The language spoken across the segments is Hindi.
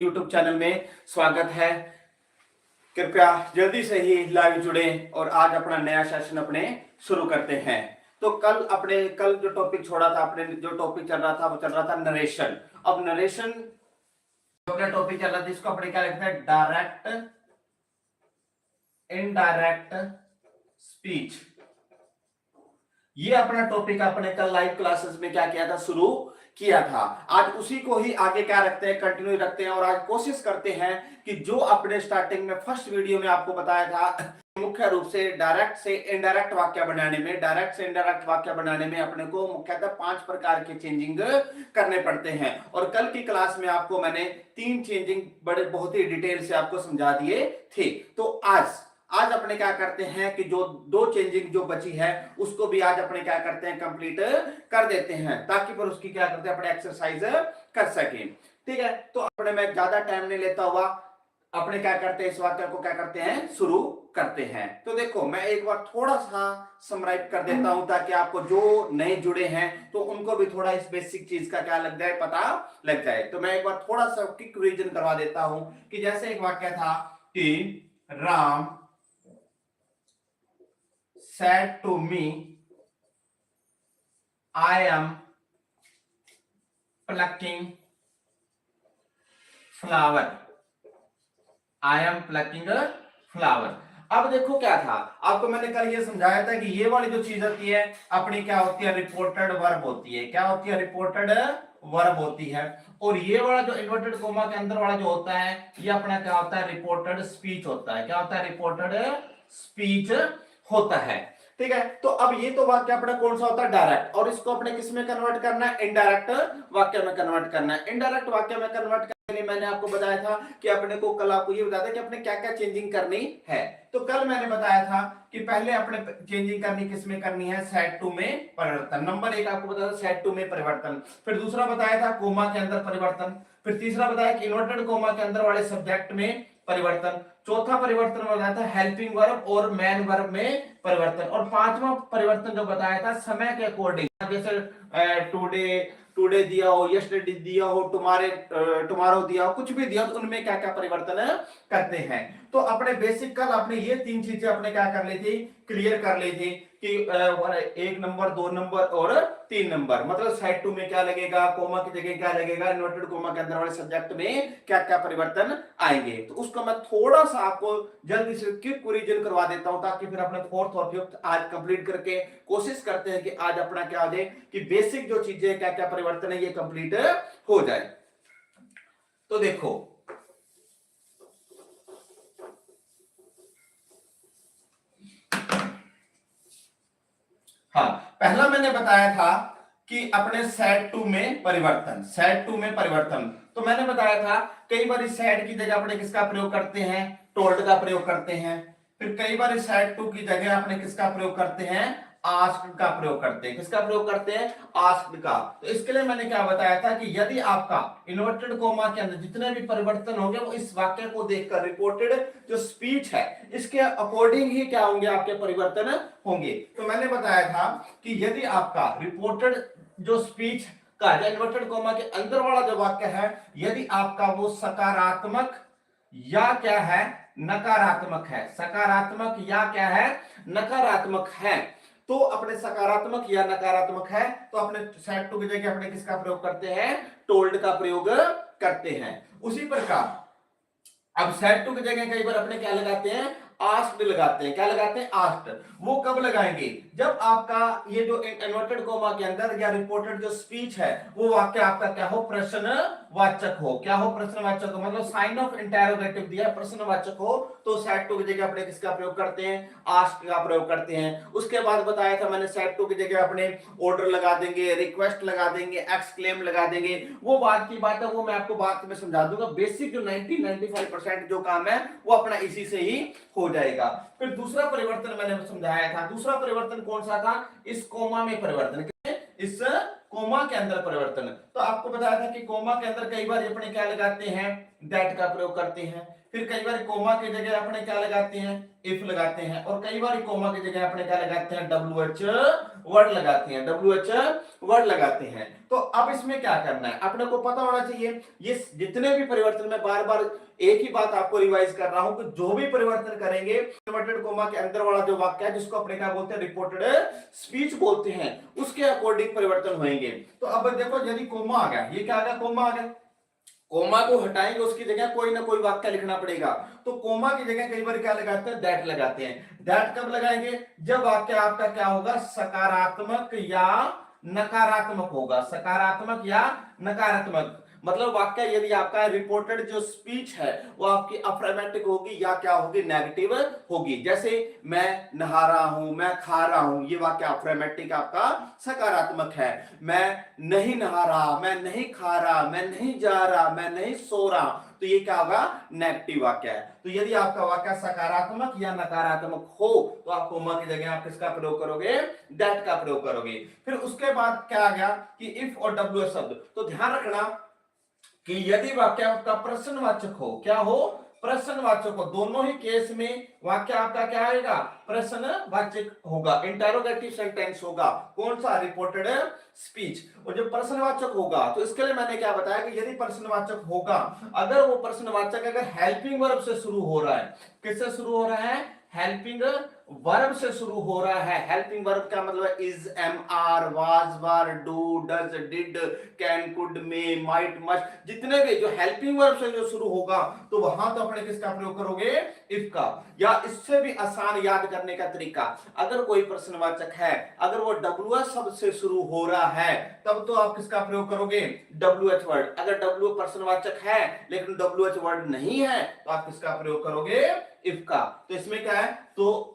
YouTube चैनल में स्वागत है। कृपया जल्दी से ही लाइव जुड़ें और आज अपना नया सेशन अपने शुरू करते हैं। तो कल जो टॉपिक छोड़ा था, अपने जो टॉपिक चल रहा था वो चल रहा था नरेशन। अब नरेशन जो क्या टॉपिक चल रहा था इसको अपने क्या लिखते हैं, डायरेक्ट इनडायरेक्ट स्पीच। ये अपना टॉपिक अपने कल लाइव क्लासेस में क्या किया था, शुरू किया था। आज उसी को ही आगे क्या रखते हैं, कंटिन्यू रखते हैं और आज कोशिश करते हैं कि जो अपने स्टार्टिंग में फर्स्ट वीडियो में आपको बताया था, मुख्य रूप से डायरेक्ट से इनडायरेक्ट वाक्य बनाने में, डायरेक्ट से इनडायरेक्ट वाक्य बनाने में अपने को मुख्यतः 5 प्रकार के चेंजिंग करने पड़ते हैं। और कल की क्लास में आपको मैंने 3 चेंजिंग बड़े बहुत ही डिटेल से आपको समझा दिए थे। तो आज अपने क्या करते हैं कि जो 2 चेंजिंग जो बची है उसको भी आज अपने क्या करते हैं, कंप्लीट कर देते हैं, ताकि पर उसकी क्या करते हैं, अपने एक्सरसाइज कर सकें। ठीक है, तो अपने मैं ज्यादा टाइम नहीं लेता हुआ अपने क्या करते हैं, इस वाक्य को क्या करते हैं, शुरू करते हैं। तो देखो मैं एक बार थोड़ा सा समराइज कर देता हूं ताकि आपको जो नए जुड़े हैं तो उनको भी थोड़ा इस बेसिक चीज का क्या लग जाए, पता लग जाए। तो मैं एक बार थोड़ा सा क्विक रिवीजन करवा देता हूं कि जैसे एक वाक्य था कि Ram said to me, I am plucking flower. I am plucking a flower. अब देखो क्या था, आपको मैंने कल ये समझाया था कि ये वाली जो चीज होती है अपनी क्या होती है, रिपोर्टेड वर्ब होती है। क्या होती है, रिपोर्टेड वर्ब होती है। और ये वाला जो इन्वर्टेड कोमा के अंदर वाला जो होता है ये अपना क्या होता है, रिपोर्टेड स्पीच होता है। क्या होता है, रिपोर्टेड स्पीच होता है। ठीक है, तो अब ये तो वाक्य अपना कौन सा होता है, डायरेक्ट, और इसको अपने किस में कन्वर्ट करना है, इनडायरेक्ट वाक्य में कन्वर्ट करना है। इनडायरेक्ट वाक्य में कन्वर्ट करने के लिए मैंने आपको बताया था कि अपने को कल आपको ये बताया था कि अपने क्या क्या चेंजिंग करनी है। तो कल मैंने बताया था कि पहले अपने चेंजिंग करनी किस में करनी है, सेट टू में परिवर्तन। नंबर 1 आपको बताया था सेट टू में परिवर्तन। फिर दूसरा बताया था कोमा के अंदर परिवर्तन। फिर तीसरा बताया कि इन्वर्टेड कोमा के अंदर वाले सब्जेक्ट में परिवर्तन। चौथा परिवर्तन बताया था हेल्पिंग वर्ब और मैन वर्ब में परिवर्तन। और पांचवा परिवर्तन जो बताया था समय के अकॉर्डिंग, जैसे टुडे टुडे दिया हो, यस्टरडे दिया हो, टुमारो दिया हो, कुछ भी दिया हो तो उनमें क्या क्या परिवर्तन करते हैं। तो अपने बेसिक कल आपने ये 3 चीजें अपने क्या कर ली थी, क्लियर कर ली थी कि 1 नंबर, 2 नंबर और 3 नंबर। मतलब साइड 2 में क्या लगेगा, कोमा की जगह क्या लगेगा, इन्वर्टेड कोमा के अंदर वाले सब्जेक्ट में क्या क्या परिवर्तन आएंगे। तो उसको मैं थोड़ा सा आपको जल्दी से क्विक रिवीजन करवा देता हूं ताकि फिर अपने 4th और 5th आज कंप्लीट करके कोशिश करते हैं कि आज अपना क्या हो जाए कि बेसिक जो चीजें क्या क्या परिवर्तन है ये कंप्लीट हो जाए। तो देखो हाँ, पहला मैंने बताया था कि अपने सेट टू में परिवर्तन, सेट टू में परिवर्तन। तो मैंने बताया था कई बार इस सेट की जगह अपने किसका प्रयोग करते हैं, टोल्ड का प्रयोग करते हैं। फिर कई बार इस सेट टू की जगह अपने किसका प्रयोग करते हैं, आस्क्ड का प्रयोग करते हैं। किसका प्रयोग करते हैं, आस्क्ड का। तो इसके लिए मैंने क्या बताया था कि यदि आपका इन्वर्टेड कोमा के अंदर जितने भी परिवर्तन होंगे वो इस वाक्य को देखकर, रिपोर्टेड जो स्पीच है इसके अकॉर्डिंग ही क्या होंगे, आपके परिवर्तन होंगे। तो मैंने बताया था कि यदि आपका रिपोर्टेड जो स्पीच का इन्वर्टेड कोमा के अंदर वाला जो वाक्य है, यदि आपका वो सकारात्मक या क्या है, नकारात्मक है, सकारात्मक या क्या है, नकारात्मक है, तो अपने सकारात्मक या नकारात्मक है तो अपने सेट टू की जगह अपने किसका प्रयोग करते हैं, टोल्ड का प्रयोग करते हैं। उसी प्रकार अब सेट टू की जगह कई बार अपने क्या लगाते हैं, आस्क्ड लगाते हैं। क्या लगाते हैं, आस्क्ड। वो कब लगाएंगे, जब आपका ये जो इन्वर्टेड कोमा के अंदर या रिपोर्टेड जो स्पीच है वो वाक्य आपका क्या हो, प्रश्नवाचक हो। क्या हो, प्रश्नवाचक हो, मतलब साइन ऑफ इंटेरोगेटिव दिया, प्रश्नवाचक हो, तो सेट टू की जगह अपने किसका प्रयोग करते हैं, आस्क्ड का प्रयोग करते हैं। उसके बाद बताया था मैंने सेट टू की जगह अपने ऑर्डर लगा देंगे, रिक्वेस्ट लगा देंगे, एक्सक्लेम लगा देंगे। वो बात की बात है, वो मैं आपको बाद में समझा दूंगा। बेसिक जो 90-95% जो काम है वो अपना इसी से ही हो जाएगा। फिर दूसरा परिवर्तन मैंने समझाया था, दूसरा परिवर्तन कौन सा था, इस कोमा में परिवर्तन, इस कोमा के अंदर परिवर्तन। तो आपको बताया था कि कोमा के अंदर कई बार अपने क्या लगाते हैं, दैट का प्रयोग करते हैं, फिर कई बार कोमा की जगह अपने क्या लगाते हैं, इफ लगाते हैं, और कई बार कोमा की जगह अपने क्या लगाते हैं, WH वर्ड लगाते हैं, WH वर्ड लगाते हैं। तो अब इसमें क्या करना है, अपने को पता होना चाहिए, ये जितने भी परिवर्तन, मैं बार बार एक ही बात आपको रिवाइज कर रहा हूं कि जो भी परिवर्तन करेंगे इन्वर्टेड कोमा के अंदर वाला जो वाक्य है जिसको अपने क्या बोलते हैं, रिपोर्टेड स्पीच बोलते हैं, उसके अकॉर्डिंग परिवर्तन होंगे। तो अब देखो यदि कोमा आ गया, ये क्या आ गया, कोमा आ गया, कोमा को हटाएंगे उसकी जगह कोई ना कोई वाक्य लिखना पड़ेगा, तो कोमा की जगह कई बार क्या लगाते हैं, दैट लगाते हैं। दैट कब लगाएंगे, जब वाक्य आपका क्या होगा, सकारात्मक या नकारात्मक होगा, सकारात्मक या नकारात्मक, मतलब वाक्य यदि आपका रिपोर्टेड जो स्पीच है वो आपकी अफर्मेटिव होगी या क्या होगी, नेगेटिव होगी। जैसे मैं नहा रहा हूं, मैं खा रहा हूं, ये वाक्य अफर्मेटिव आपका सकारात्मक है। मैं नहीं नहा रहा, मैं नहीं खा रहा, मैं नहीं जा रहा, मैं नहीं सो रहा, तो ये क्या होगा, नेगेटिव वाक्य है। तो यदि आपका वाक्य सकारात्मक या नकारात्मक हो तो आप कोमा की जगह आप किसका प्रयोग करोगे, दैट का प्रयोग करोगे। फिर उसके बाद क्या आ गया कि इफ और डब्ल्यू शब्द, तो ध्यान रखना कि यदि वाक्य आपका प्रश्नवाचक हो, क्या हो, प्रश्नवाचक हो, दोनों ही केस में वाक्य आपका क्या आएगा, प्रश्नवाचक होगा, इंटरोगेटिव सेंटेंस होगा, कौन सा, रिपोर्टेड स्पीच। और जब प्रश्नवाचक होगा तो इसके लिए मैंने क्या बताया कि यदि प्रश्नवाचक होगा, अगर वो प्रश्नवाचक अगर हेल्पिंग वर्ब से शुरू हो रहा है, किससे शुरू हो रहा है, हेल्पिंग वर्ब से शुरू हो रहा है। हेल्पिंग वर्ब का मतलब is, am are, was, were, do, does, did, can, could, may, might, must, जितने भी जो हेल्पिंग वर्ब से जो शुरू होगा तो वहां तो अपने किसका प्रयोग करोगे, इफ का। या इससे भी आसान याद करने का तरीका, अगर कोई प्रश्नवाचक है, अगर वो WH शब्द से शुरू हो रहा है तब तो आप किसका प्रयोग करोगे, WH वर्ड। अगर W प्रश्नवाचक है लेकिन WH वर्ड नहीं है तो आप किसका प्रयोग करोगे, इफ का। तो इसमें क्या है, तो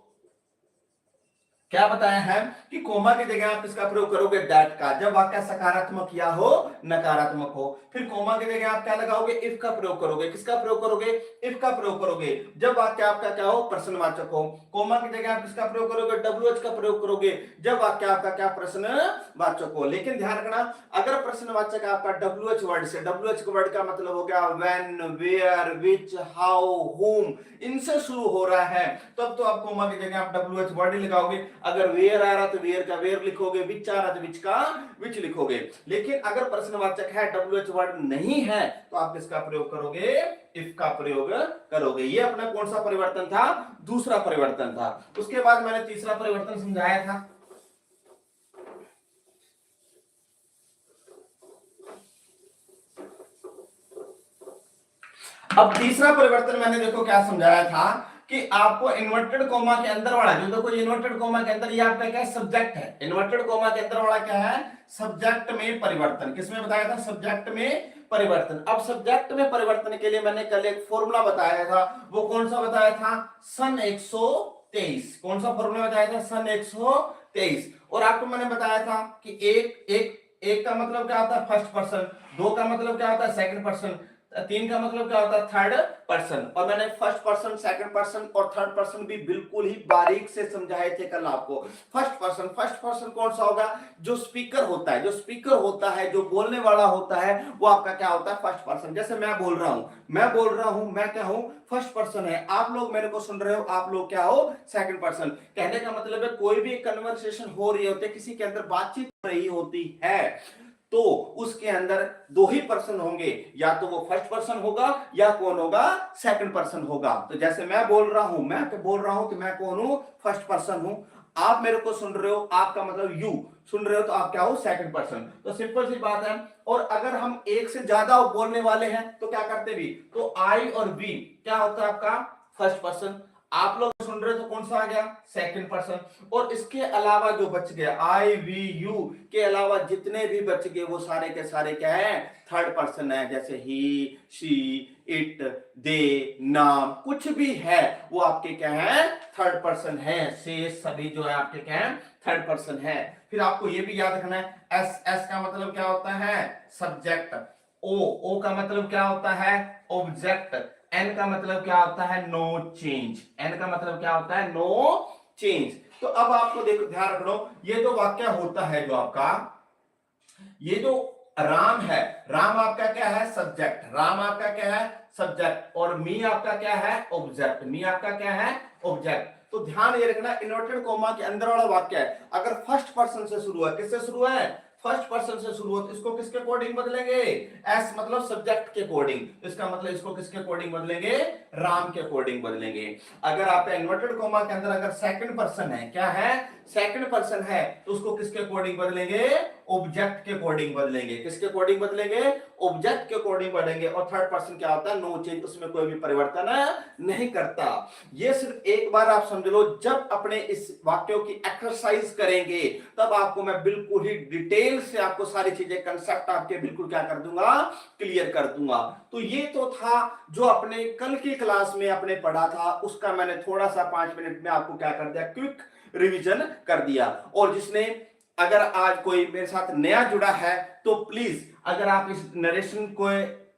क्या बताया है कि कोमा की जगह आप किसका प्रयोग करोगे, दैट का, जब वाक्य सकारात्मक या हो नकारात्मक हो। फिर कोमा की जगह आप क्या लगाओगे, इफ का प्रयोग करोगे, किसका प्रयोग करोगे, इफ का प्रयोग करोगे, जब वाक्य आपका क्या हो, प्रश्नवाचक हो। कोमा की जगह आप किसका प्रयोग करोगे, WH का प्रयोग करोगे, जब वाक्य आपका क्या, प्रश्नवाचक हो। लेकिन ध्यान रखना, अगर प्रश्नवाचक आपका WH वर्ड से, WH वर्ड का मतलब हो गया व्हेन, वेयर, विच, हाउ, हुम, इनसे शुरू हो रहा है, तब तो आप कोमा की जगह आप WH वर्ड ही लगाओगे। अगर वेयर आ रहा तो वेयर का वेयर लिखोगे, विच आ रहा तो विच का विच लिखोगे। लेकिन अगर प्रश्नवाचक है, WH वर्ड नहीं है, तो आप किसका प्रयोग करोगे, इफ का प्रयोग करोगे। ये अपना कौन सा परिवर्तन था, दूसरा परिवर्तन था। उसके बाद मैंने तीसरा परिवर्तन समझाया था। अब तीसरा परिवर्तन मैंने देखो क्या समझाया था कि आपको इन्वर्टेड कोमा के अंदर वाला, जो देखो इन्वर्टेड कोमा के अंदर ये आपका क्या है, सब्जेक्ट है। इन्वर्टेड कोमा के अंदर वाला क्या है, सब्जेक्ट में परिवर्तन। किसमें बताया था, सब्जेक्ट में परिवर्तन। अब सब्जेक्ट में परिवर्तन के लिए मैंने कल एक फॉर्मूला बताया था, वो कौन सा बताया था, सन 123। कौन सा फॉर्मूला बताया था, सन 123। और आपको मैंने बताया था कि एक का मतलब क्या होता है, फर्स्ट पर्सन, दो का मतलब क्या होता है, सेकंड पर्सन, तीन का मतलब क्या होता है, थर्ड पर्सन। और मैंने फर्स्ट पर्सन, सेकंड पर्सन और थर्ड पर्सन भी बिल्कुल ही बारीक से समझाए थे कल आपको। फर्स्ट पर्सन कौन सा होगा, जो स्पीकर होता है, जो स्पीकर होता है, जो बोलने वाला होता है, वो आपका क्या होता है, फर्स्ट पर्सन। जैसे मैं बोल रहा हूं, मैं क्या हूं, फर्स्ट पर्सन है, आप लोग मेरे को सुन रहे हो, आप लोग क्या हो, सेकंड पर्सन। कहने का मतलब है कोई भी कन्वर्सेशन हो रही होती है, किसी के अंदर बातचीत हो रही होती है, तो उसके अंदर दो ही पर्सन होंगे, या तो वो फर्स्ट पर्सन होगा या कौन होगा, सेकंड पर्सन होगा। तो जैसे मैं बोल रहा हूं कि मैं कौन हूं, फर्स्ट पर्सन हूं। आप मेरे को सुन रहे हो, आपका मतलब यू सुन रहे हो, तो आप क्या हो, सेकंड पर्सन। तो सिंपल सी बात है। और अगर हम एक से ज्यादा बोलने वाले हैं तो क्या करते भी, तो आई और वी क्या होता है आपका, फर्स्ट पर्सन। आप लोग सुन रहे हो तो कौन सा आ गया, सेकंड पर्सन। और इसके अलावा जो बच गया, आई, वी, यू के अलावा जितने भी बच गए वो सारे के सारे क्या है, थर्ड पर्सन है। जैसे ही, शी, इट, दे, नाम, कुछ भी है वो आपके क्या है, थर्ड पर्सन है। शेष सभी जो है आपके क्या है, थर्ड पर्सन है। फिर आपको ये भी याद रखना है, एस का मतलब क्या होता है, सब्जेक्ट। ओ का मतलब क्या होता है, ऑब्जेक्ट। एन का मतलब क्या होता है, नो चेंज। एन का मतलब क्या होता है, नो चेंज। तो अब आपको देखो, ध्यान रखो, ये जो वाक्य होता है, जो आपका ये जो राम है, राम आपका क्या है, सब्जेक्ट, राम आपका क्या है, सब्जेक्ट, और मी आपका क्या है, ऑब्जेक्ट, मी आपका क्या है, ऑब्जेक्ट। तो ध्यान ये रखना, इन्वर्टेड कोमा के अंदर वाला वाक्य है, अगर फर्स्ट पर्सन से शुरू है, किससे शुरू है, फर्स्ट पर्सन से शुरू हो, तो इसको किसके अकॉर्डिंग बदलेंगे, एस मतलब सब्जेक्ट के अकॉर्डिंग, इसका मतलब इसको किसके अकॉर्डिंग बदलेंगे, राम के अकॉर्डिंग बदलेंगे। अगर आपका इन्वर्टेड कोमा के अंदर अगर सेकंड पर्सन है, क्या है, सेकंड पर्सन है, तो उसको किसके अकॉर्डिंग बदलेंगे, ऑब्जेक्ट के अकॉर्डिंग बदलेंगे, किसके अकॉर्डिंग बदलेंगे, ऑब्जेक्ट के अकॉर्डिंग बदलेंगे। और थर्ड पर्सन क्या होता है, नो चेंज, उसमें कोई भी परिवर्तन नहीं करता। ये सिर्फ एक बार आप समझ लो, जब अपने इस वाक्यों की एक्सरसाइज करेंगे तब आपको मैं बिल्कुल ही डिटेल से आपको सारी चीजें, कंसेप्ट आपके बिल्कुल क्या कर दूंगा, क्लियर कर दूंगा। तो ये तो था जो अपने कल की क्लास में आपने पढ़ा था, उसका मैंने थोड़ा सा 5 मिनट में आपको क्या कर दिया, क्विक रिवीजन कर दिया। और जिसने, अगर आज कोई मेरे साथ नया जुड़ा है, तो प्लीज अगर आप इस नरेशन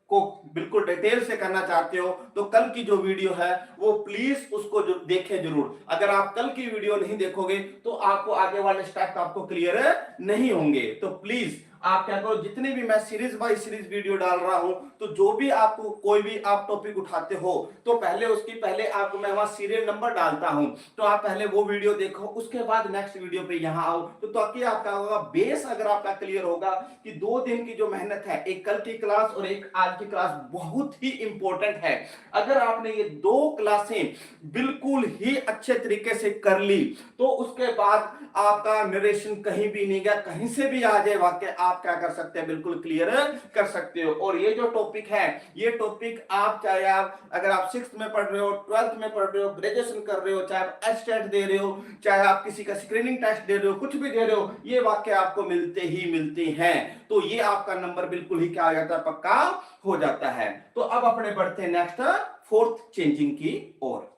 को बिल्कुल डिटेल से करना चाहते हो, तो कल की जो वीडियो है वो प्लीज उसको जो देखें जरूर। अगर आप कल की वीडियो नहीं देखोगे तो आपको आगे वाले स्टेप आपको क्लियर नहीं होंगे। तो प्लीज आप क्या करो, जितनी भी मैं सीरीज बाय सीरीज वीडियो डाल रहा हूं, तो जो भी आपको कोई भी आप टॉपिक उठाते हो, तो पहले उसकी पहले आपको मैं वहां सीरियल नंबर डालता हूं, तो आप पहले वो वीडियो देखो, उसके बाद नेक्स्ट वीडियो पे यहां आओ, तो ताकि आपका होगा बेस, अगर आपका क्लियर होगा कि 2 दिन की जो मेहनत है, एक कल की क्लास और एक आज की क्लास बहुत ही इंपॉर्टेंट है। अगर आपने ये 2 क्लासें बिल्कुल ही अच्छे तरीके से कर ली, तो उसके बाद आपका नरेशन कहीं भी नहीं गया, कहीं से भी आ जाए वाक्य, आप क्या कर सकते हैं, बिल्कुल क्लियर कर सकते हो। और ये जो टॉपिक है, ये टॉपिक आप चाहे आप अगर आप 6th में पढ़ रहे हो, 12th में पढ़ रहे हो, ग्रेजुएशन कर रहे हो, चाहे आप एचटेट दे रहे हो, चाहे आप किसी का स्क्रीनिंग टेस्ट दे रहे हो, कुछ भी दे रहे हो, ये वाक्य आपको मिलते ही मिलते हैं। तो ये आपका नंबर बिल्कुल ही क्या हो जाता है, पक्का हो जाता है। तो अब अपने बढ़ते हैं नेक्स्ट 4th चेंजिंग की ओर।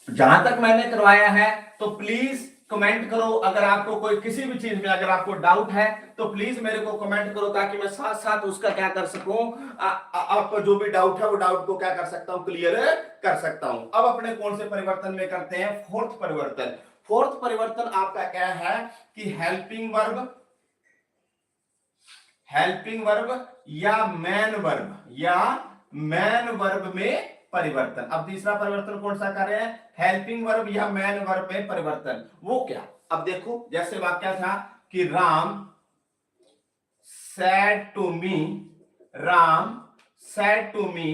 जहां तक मैंने करवाया है, तो प्लीज कमेंट करो। अगर आपको कोई किसी भी चीज में अगर आपको डाउट है, तो प्लीज मेरे को कमेंट करो, ताकि मैं साथ साथ उसका क्या कर सकूं, आपका जो भी डाउट है वो डाउट को क्या कर सकता हूं, क्लियर कर सकता हूं। अब अपने कौन से परिवर्तन में करते हैं, 4th परिवर्तन। 4th परिवर्तन आपका क्या है कि हेल्पिंग वर्ब, हेल्पिंग वर्ब या मैन वर्ब, या मैन वर्ब में परिवर्तन। अब तीसरा परिवर्तन कौन सा कर रहे हैं, हेल्पिंग वर्ब या मैन वर्ब में परिवर्तन। वो क्या, अब देखो, जैसे वाक्य था कि Ram said to me, Ram said to me,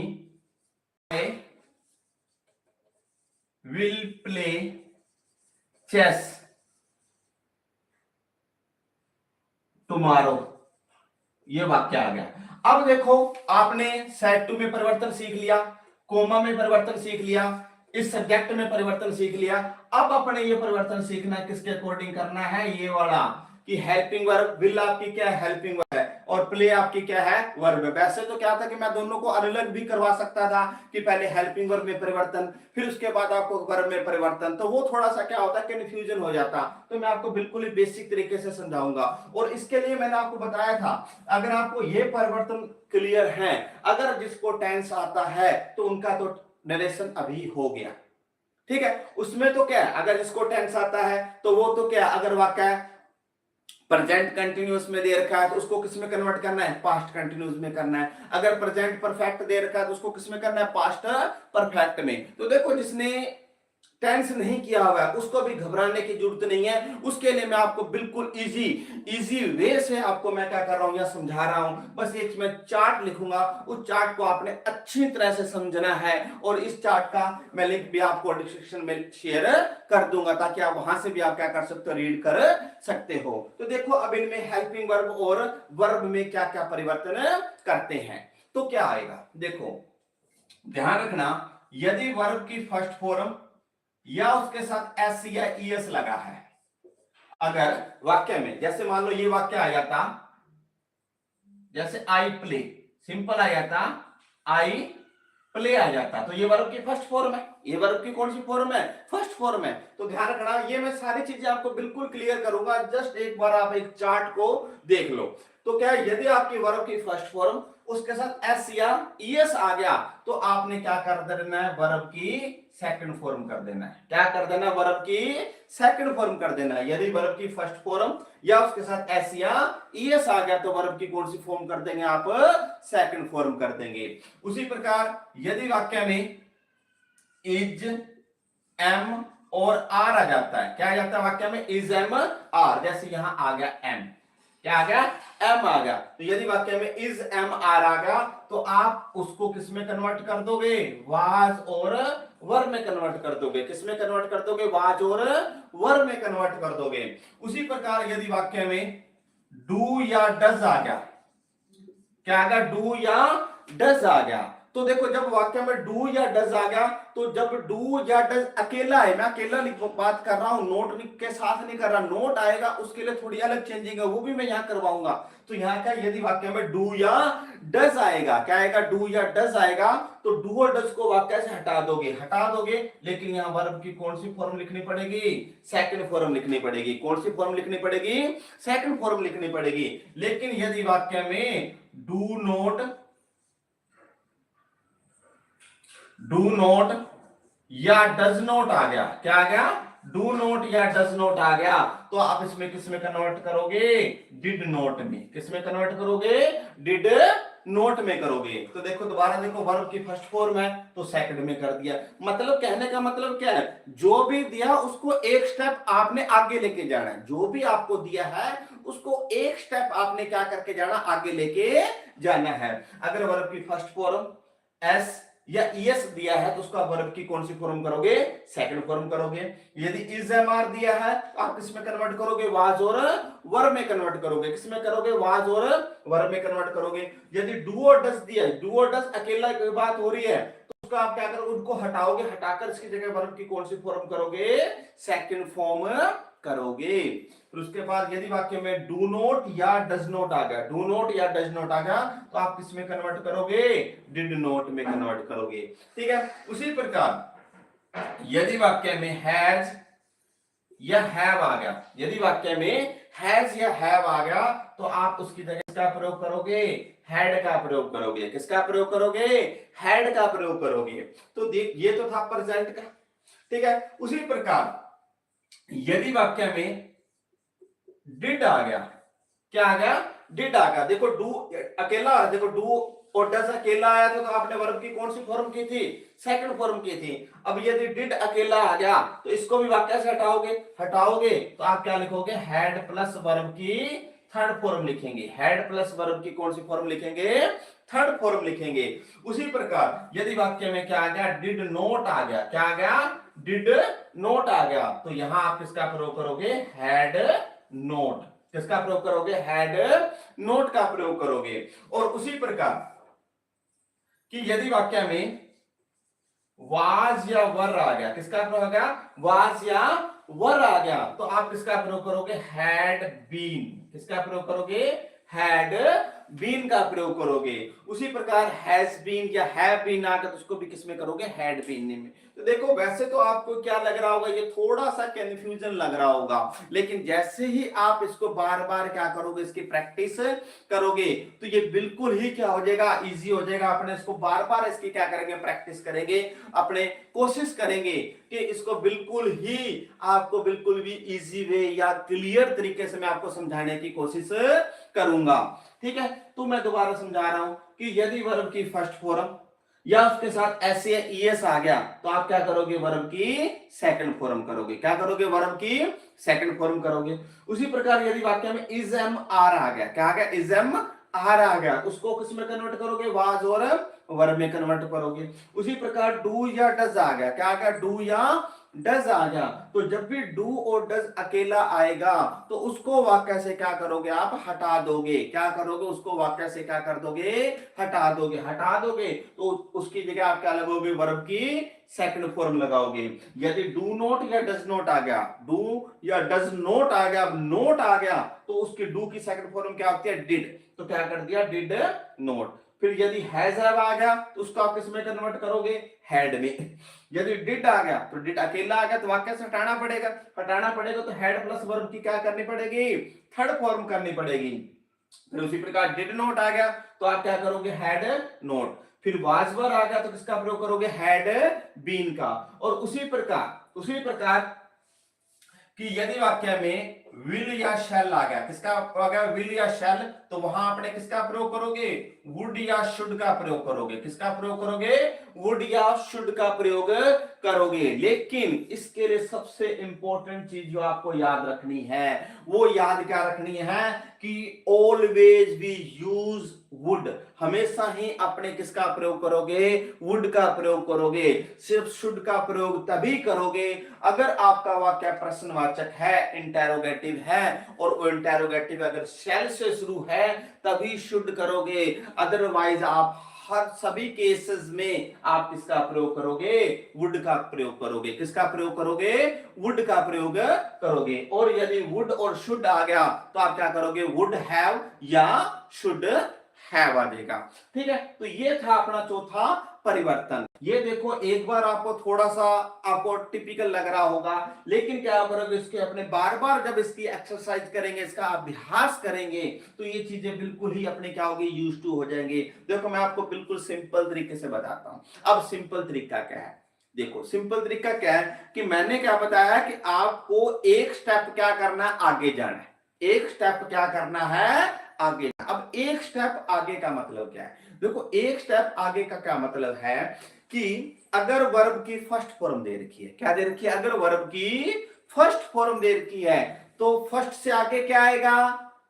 I will play chess tomorrow। ये वाक्य आ गया। अब देखो, आपने सेड टू में परिवर्तन सीख लिया, कोमा में परिवर्तन सीख लिया, इस सब्जेक्ट में परिवर्तन सीख लिया। अब अपने ये परिवर्तन सीखना किसके अकॉर्डिंग करना है, ये वाला कि हेल्पिंग वर्ब, विल आपकी क्या है, हेल्पिंग वर्ब है, और प्ले आपकी क्या है, वर्ब। वैसे तो क्या था कि मैं दोनों को अलग अलग भी करवा सकता था, कि पहले हेल्पिंग वर्ब में परिवर्तन, फिर उसके बाद आपको वर्ब में परिवर्तन, तो वो थोड़ा सा क्या होता है, कंफ्यूजन हो जाता। तो मैं आपको बिल्कुल ही बेसिक तरीके से समझाऊंगा। और इसके लिए मैंने आपको बताया था, अगर आपको ये परिवर्तन क्लियर है, अगर जिसको टेंस आता है, तो उनका तो नरेशन अभी हो गया, ठीक है। उसमें तो क्या है, अगर जिसको टेंस आता है, तो वो तो क्या, अगर वाक्य प्रेजेंट कंटिन्यूअस में दे रखा है, तो उसको किस में कन्वर्ट करना है, पास्ट कंटिन्यूअस में करना है। अगर प्रेजेंट परफेक्ट दे रखा है, तो उसको किस में करना है, पास्ट परफेक्ट में। तो देखो, जिसने टेंस नहीं किया हुआ है, उसको भी घबराने की जरूरत नहीं है। उसके लिए मैं आपको बिल्कुल इजी वे से आपको मैं क्या कर रहा हूं, या समझा रहा हूं। बस एक मैं चार्ट लिखूंगा, उस चार्ट को आपने अच्छी तरह से समझना है, और इस चार्ट का मैं लिंक भी आपको डिस्क्रिप्शन में शेयर कर दूंगा, ताकि आप वहां से भी आप क्या कर सकते हो, रीड कर सकते हो। तो देखो, अब इनमें हेल्पिंग वर्ब और वर्ब में क्या क्या परिवर्तन करते हैं, तो क्या आएगा, देखो ध्यान रखना, यदि वर्ब की फर्स्ट फॉर्म या उसके साथ एस या ईएस लगा है, अगर वाक्य में, जैसे मान लो ये वाक्य आ जाता, जैसे आई प्ले, सिंपल आ जाता, आई प्ले आ जाता, तो ये वर्ब की फर्स्ट फॉर्म है। ये वर्ब की कौन सी फॉर्म है, फर्स्ट फॉर्म है। तो ध्यान रखना, ये मैं सारी चीजें आपको बिल्कुल क्लियर करूंगा, जस्ट एक बार आप एक चार्ट को देख लो। तो क्या, यदि आपकी वर्ब की फर्स्ट फॉर्म उसके साथ एस या ईएस आ गया तो आपने क्या कर देना है, वर्ब की सेकंड फॉर्म कर देना है। क्या कर देना है, वर्ब की सेकंड फॉर्म कर देना है। यदि वर्ब की फर्स्ट फॉर्म या उसके साथ एस या ईएस आ गया तो वर्ब की कौन सी फॉर्म कर देंगे आप, सेकंड फॉर्म कर देंगे। उसी प्रकार यदि वाक्य में इज एम और आर आ जाता है, क्या आ जाता है वाक्य में, इज एम आर, जैसे यहां आ गया एम, क्या आ गया, एम आ गया। तो यदि वाक्य में इज एम आर आ गया तो आप उसको किस में कन्वर्ट कर दोगे, वाज और वर में कन्वर्ट कर दोगे। किस में कन्वर्ट कर दोगे, वाज और वर में कन्वर्ट कर दोगे। उसी प्रकार यदि वाक्य में डू या डज आ गया, क्या आ गया, डू या डज आ गया, तो देखो जब वाक्य में डू या डज आ गया तो जब डू या डज अकेला है, मैं अकेला बात कर रहा हूं, नोट के साथ नहीं कर रहा, नोट आएगा उसके लिए थोड़ी अलग चेंजिंग है, वो भी मैं यहां करवाऊंगा। तो यहां क्या, यदि वाक्य में डू या डज आएगा, क्या आएगा, डू या डज आएगा, तो डू और डज को वाक्य से हटा दोगे, लेकिन यहां वर्ब की कौन सी फॉर्म लिखनी पड़ेगी, सेकंड फॉर्म लिखनी पड़ेगी। कौन सी फॉर्म लिखनी पड़ेगी, सेकंड फॉर्म लिखनी पड़ेगी। लेकिन यदि वाक्य में डू नोट या डज नोट आ गया, क्या आ गया, डू नोट या डज नोट आ गया, तो आप इसमें किसमें कन्वर्ट करोगे, डिड नोट में। किसमें कन्वर्ट करोगे, डिड नोट में करोगे। तो देखो दोबारा देखो, वर्ब की फर्स्ट फॉर्म है तो सेकंड में कर दिया। मतलब कहने का मतलब क्या है, जो भी दिया उसको एक स्टेप आपने आगे लेके जाना है। जो भी आपको दिया है उसको एक स्टेप आपने क्या करके जाना, आगे लेके जाना है। अगर वर्ब की फर्स्ट फॉर्म एस या ईएस दिया है तो उसका वर्ब की कौन सी फॉर्म करोगे, सेकंड फॉर्म करोगे। यदि इज एम आर दिया है तो आप किसमें कन्वर्ट करोगे, वाज और वर्ब में कन्वर्ट करोगे। किसमें करोगे, वाज और वर्ब में कन्वर्ट करोगे। यदि डू और डज दिया है, डू और डज अकेला कोई बात हो रही है तो उसका आप क्या करोगे, उनको हटाओगे, हटाकर इसकी जगह वर्ब की कौन सी फॉर्म करोगे, सेकंड फॉर्म करोगे। फिर उसके बाद यदि वाक्य में डू नोट या डज नोट आ गया, डू नोट या डज नोट आ गया तो आप किसमें कन्वर्ट करोगे, डिड नोट में कन्वर्ट करोगे। ठीक है। उसी प्रकार यदि वाक्य में हैज या हैव आ गया, यदि वाक्य में हैज या हैव आ गया तो आप उसकी जगह किसका प्रयोग करोगे, हैड का प्रयोग करोगे। किसका प्रयोग करोगे, हैड का प्रयोग करोगे। तो देख, ये तो था प्रेजेंट का। ठीक है। उसी प्रकार यदि वाक्य में डिड आ गया, क्या आ गया, डिड आ गया। देखो डू अकेला, देखो डू और डज अकेला आया था तो आपने वर्ब की कौन सी फॉर्म की थी, सेकंड फॉर्म की थी। अब यदि डिड अकेला आ गया तो इसको भी वाक्य से हटाओगे तो आप क्या लिखोगे, हैड प्लस वर्ब की थर्ड फॉर्म लिखेंगे। हैड प्लस वर्ब की कौन सी फॉर्म लिखेंगे, थर्ड फॉर्म लिखेंगे। उसी प्रकार यदि वाक्य में क्या आ गया, डिड नोट आ गया, क्या आ गया, डिड नोट आ गया, तो यहां आप किसका प्रयोग करोगे, हैड नोट। किसका प्रयोग करोगे, हैड नोट का प्रयोग करोगे। और उसी प्रकार कि यदि वाक्य में वाज या वर आ गया, किसका प्रयोग आ गया, वाज या वर आ गया, तो आप किसका प्रयोग करोगे, हैड बीन। किसका प्रयोग करोगे, हैड बीन का प्रयोग करोगे। उसी प्रकार हैज बीन या हैव बीन आ गया तो उसको भी किसमें करोगे, हैड बीन में। तो देखो वैसे तो आपको क्या लग रहा होगा, ये थोड़ा सा कंफ्यूजन लग रहा होगा, लेकिन जैसे ही आप इसको बार बार क्या करोगे, इसकी प्रैक्टिस करोगे तो ये बिल्कुल ही क्या हो जाएगा, इजी हो जाएगा। अपने इसको बार बार इसकी क्या करेंगे, प्रैक्टिस करेंगे, अपने कोशिश करेंगे कि इसको बिल्कुल ही आपको बिल्कुल भी इजी वे या क्लियर तरीके से मैं आपको समझाने की कोशिश करूंगा। ठीक है। तो मैं दोबारा समझा रहा हूं कि यदि वर्ब की फर्स्ट फॉर्म या उसके साथ एस या ईएस आ गया तो आप क्या करोगे, वर्ब की सेकंड फॉर्म करोगे। क्या करोगे, वर्ब की सेकंड फॉर्म करोगे। उसी प्रकार यदि वाक्य में इज एम आर आ गया, क्या आ गया, इज एम आर आ गया, उसको किस में कन्वर्ट करोगे, वाज और वर्ब में कन्वर्ट करोगे। उसी प्रकार डू या डज आ गया, क्या आ गया, डू या डज आ गया, तो जब भी डू और डज अकेला आएगा तो उसको वाक्य से क्या करोगे, आप हटा दोगे। क्या करोगे, उसको वाक्य से क्या कर दोगे, हटा दोगे तो उसकी जगह आप क्या लगोगे, वर्ब की सेकंड फॉर्म लगाओगे। यदि डू नोट या डज नोट आ गया, डू या डज नोट आ गया, नोट आ गया तो उसकी डू की सेकंड फॉर्म क्या होती है, डिड। तो क्या कर दिया, डिड नोट। फिर यदि हैज हैव आ गया तो उसको आप किसमें कन्वर्ट करोगे, हैड में। यदि डिड आ गया तो डिड अकेला आ गया तो वाक्य से हटाना पड़ेगा तो हैड प्लस वर्ब की क्या करनी पड़ेगी, थर्ड फॉर्म करनी पड़ेगी। फिर उसी प्रकार डिड नॉट आ गया तो आप क्या करोगे, हैड नॉट। फिर वाज वर आ गया तो किसका प्रयोग करोगे, हैड बीन का। और उसी प्रकार कि यदि वाक्य में विल या शैल आ गया, किसका आ गया, विल या शैल, तो वहां आपने किसका प्रयोग करोगे, वुड या शुड का प्रयोग करोगे। किसका प्रयोग करोगे, वुड या शुड का प्रयोग करोगे। लेकिन इसके लिए सबसे इंपॉर्टेंट चीज जो आपको याद रखनी है, वो याद क्या रखनी है कि ऑलवेज वी यूज वुड। हमेशा ही अपने किसका प्रयोग करोगे, वुड का प्रयोग करोगे। सिर्फ शुड का प्रयोग तभी करोगे अगर आपका वाक्य प्रश्नवाचक है, इंटेरोगेटिव है, और वो इंटेरोगेटिव अगर शैल से शुरू है तभी शुड करोगे। अदरवाइज आप हर सभी केसेस में आप किसका प्रयोग करोगे, वुड का प्रयोग करोगे। किसका प्रयोग करोगे, वुड का प्रयोग करोगे। और यदि वुड और शुड आ गया तो आप क्या करोगे, वुड हैव या शुड हैव आ जाएगा। ठीक है, तो ये था अपना चौथा परिवर्तन। ये देखो एक बार आपको थोड़ा सा आपको टिपिकल लग रहा होगा, लेकिन क्या करोगे, इसके अपने बार बार जब इसकी एक्सरसाइज करेंगे, इसका अभ्यास करेंगे, तो ये चीजें बिल्कुल ही अपने क्या होगी, यूज टू हो जाएंगे। देखो मैं आपको बिल्कुल सिंपल तरीके से बताता हूं। अब सिंपल तरीका क्या है, देखो सिंपल तरीका क्या है कि मैंने क्या बताया कि आपको एक स्टेप क्या करना है, आगे जाना है। एक स्टेप क्या करना है, आगे। अब एक स्टेप आगे का मतलब क्या है, देखो एक स्टेप आगे का क्या मतलब है कि अगर वर्ब की फर्स्ट फॉर्म दे रखी है, क्या दे रखी है, अगर वर्ब की फर्स्ट फॉर्म दे रखी है तो फर्स्ट से आगे क्या आएगा,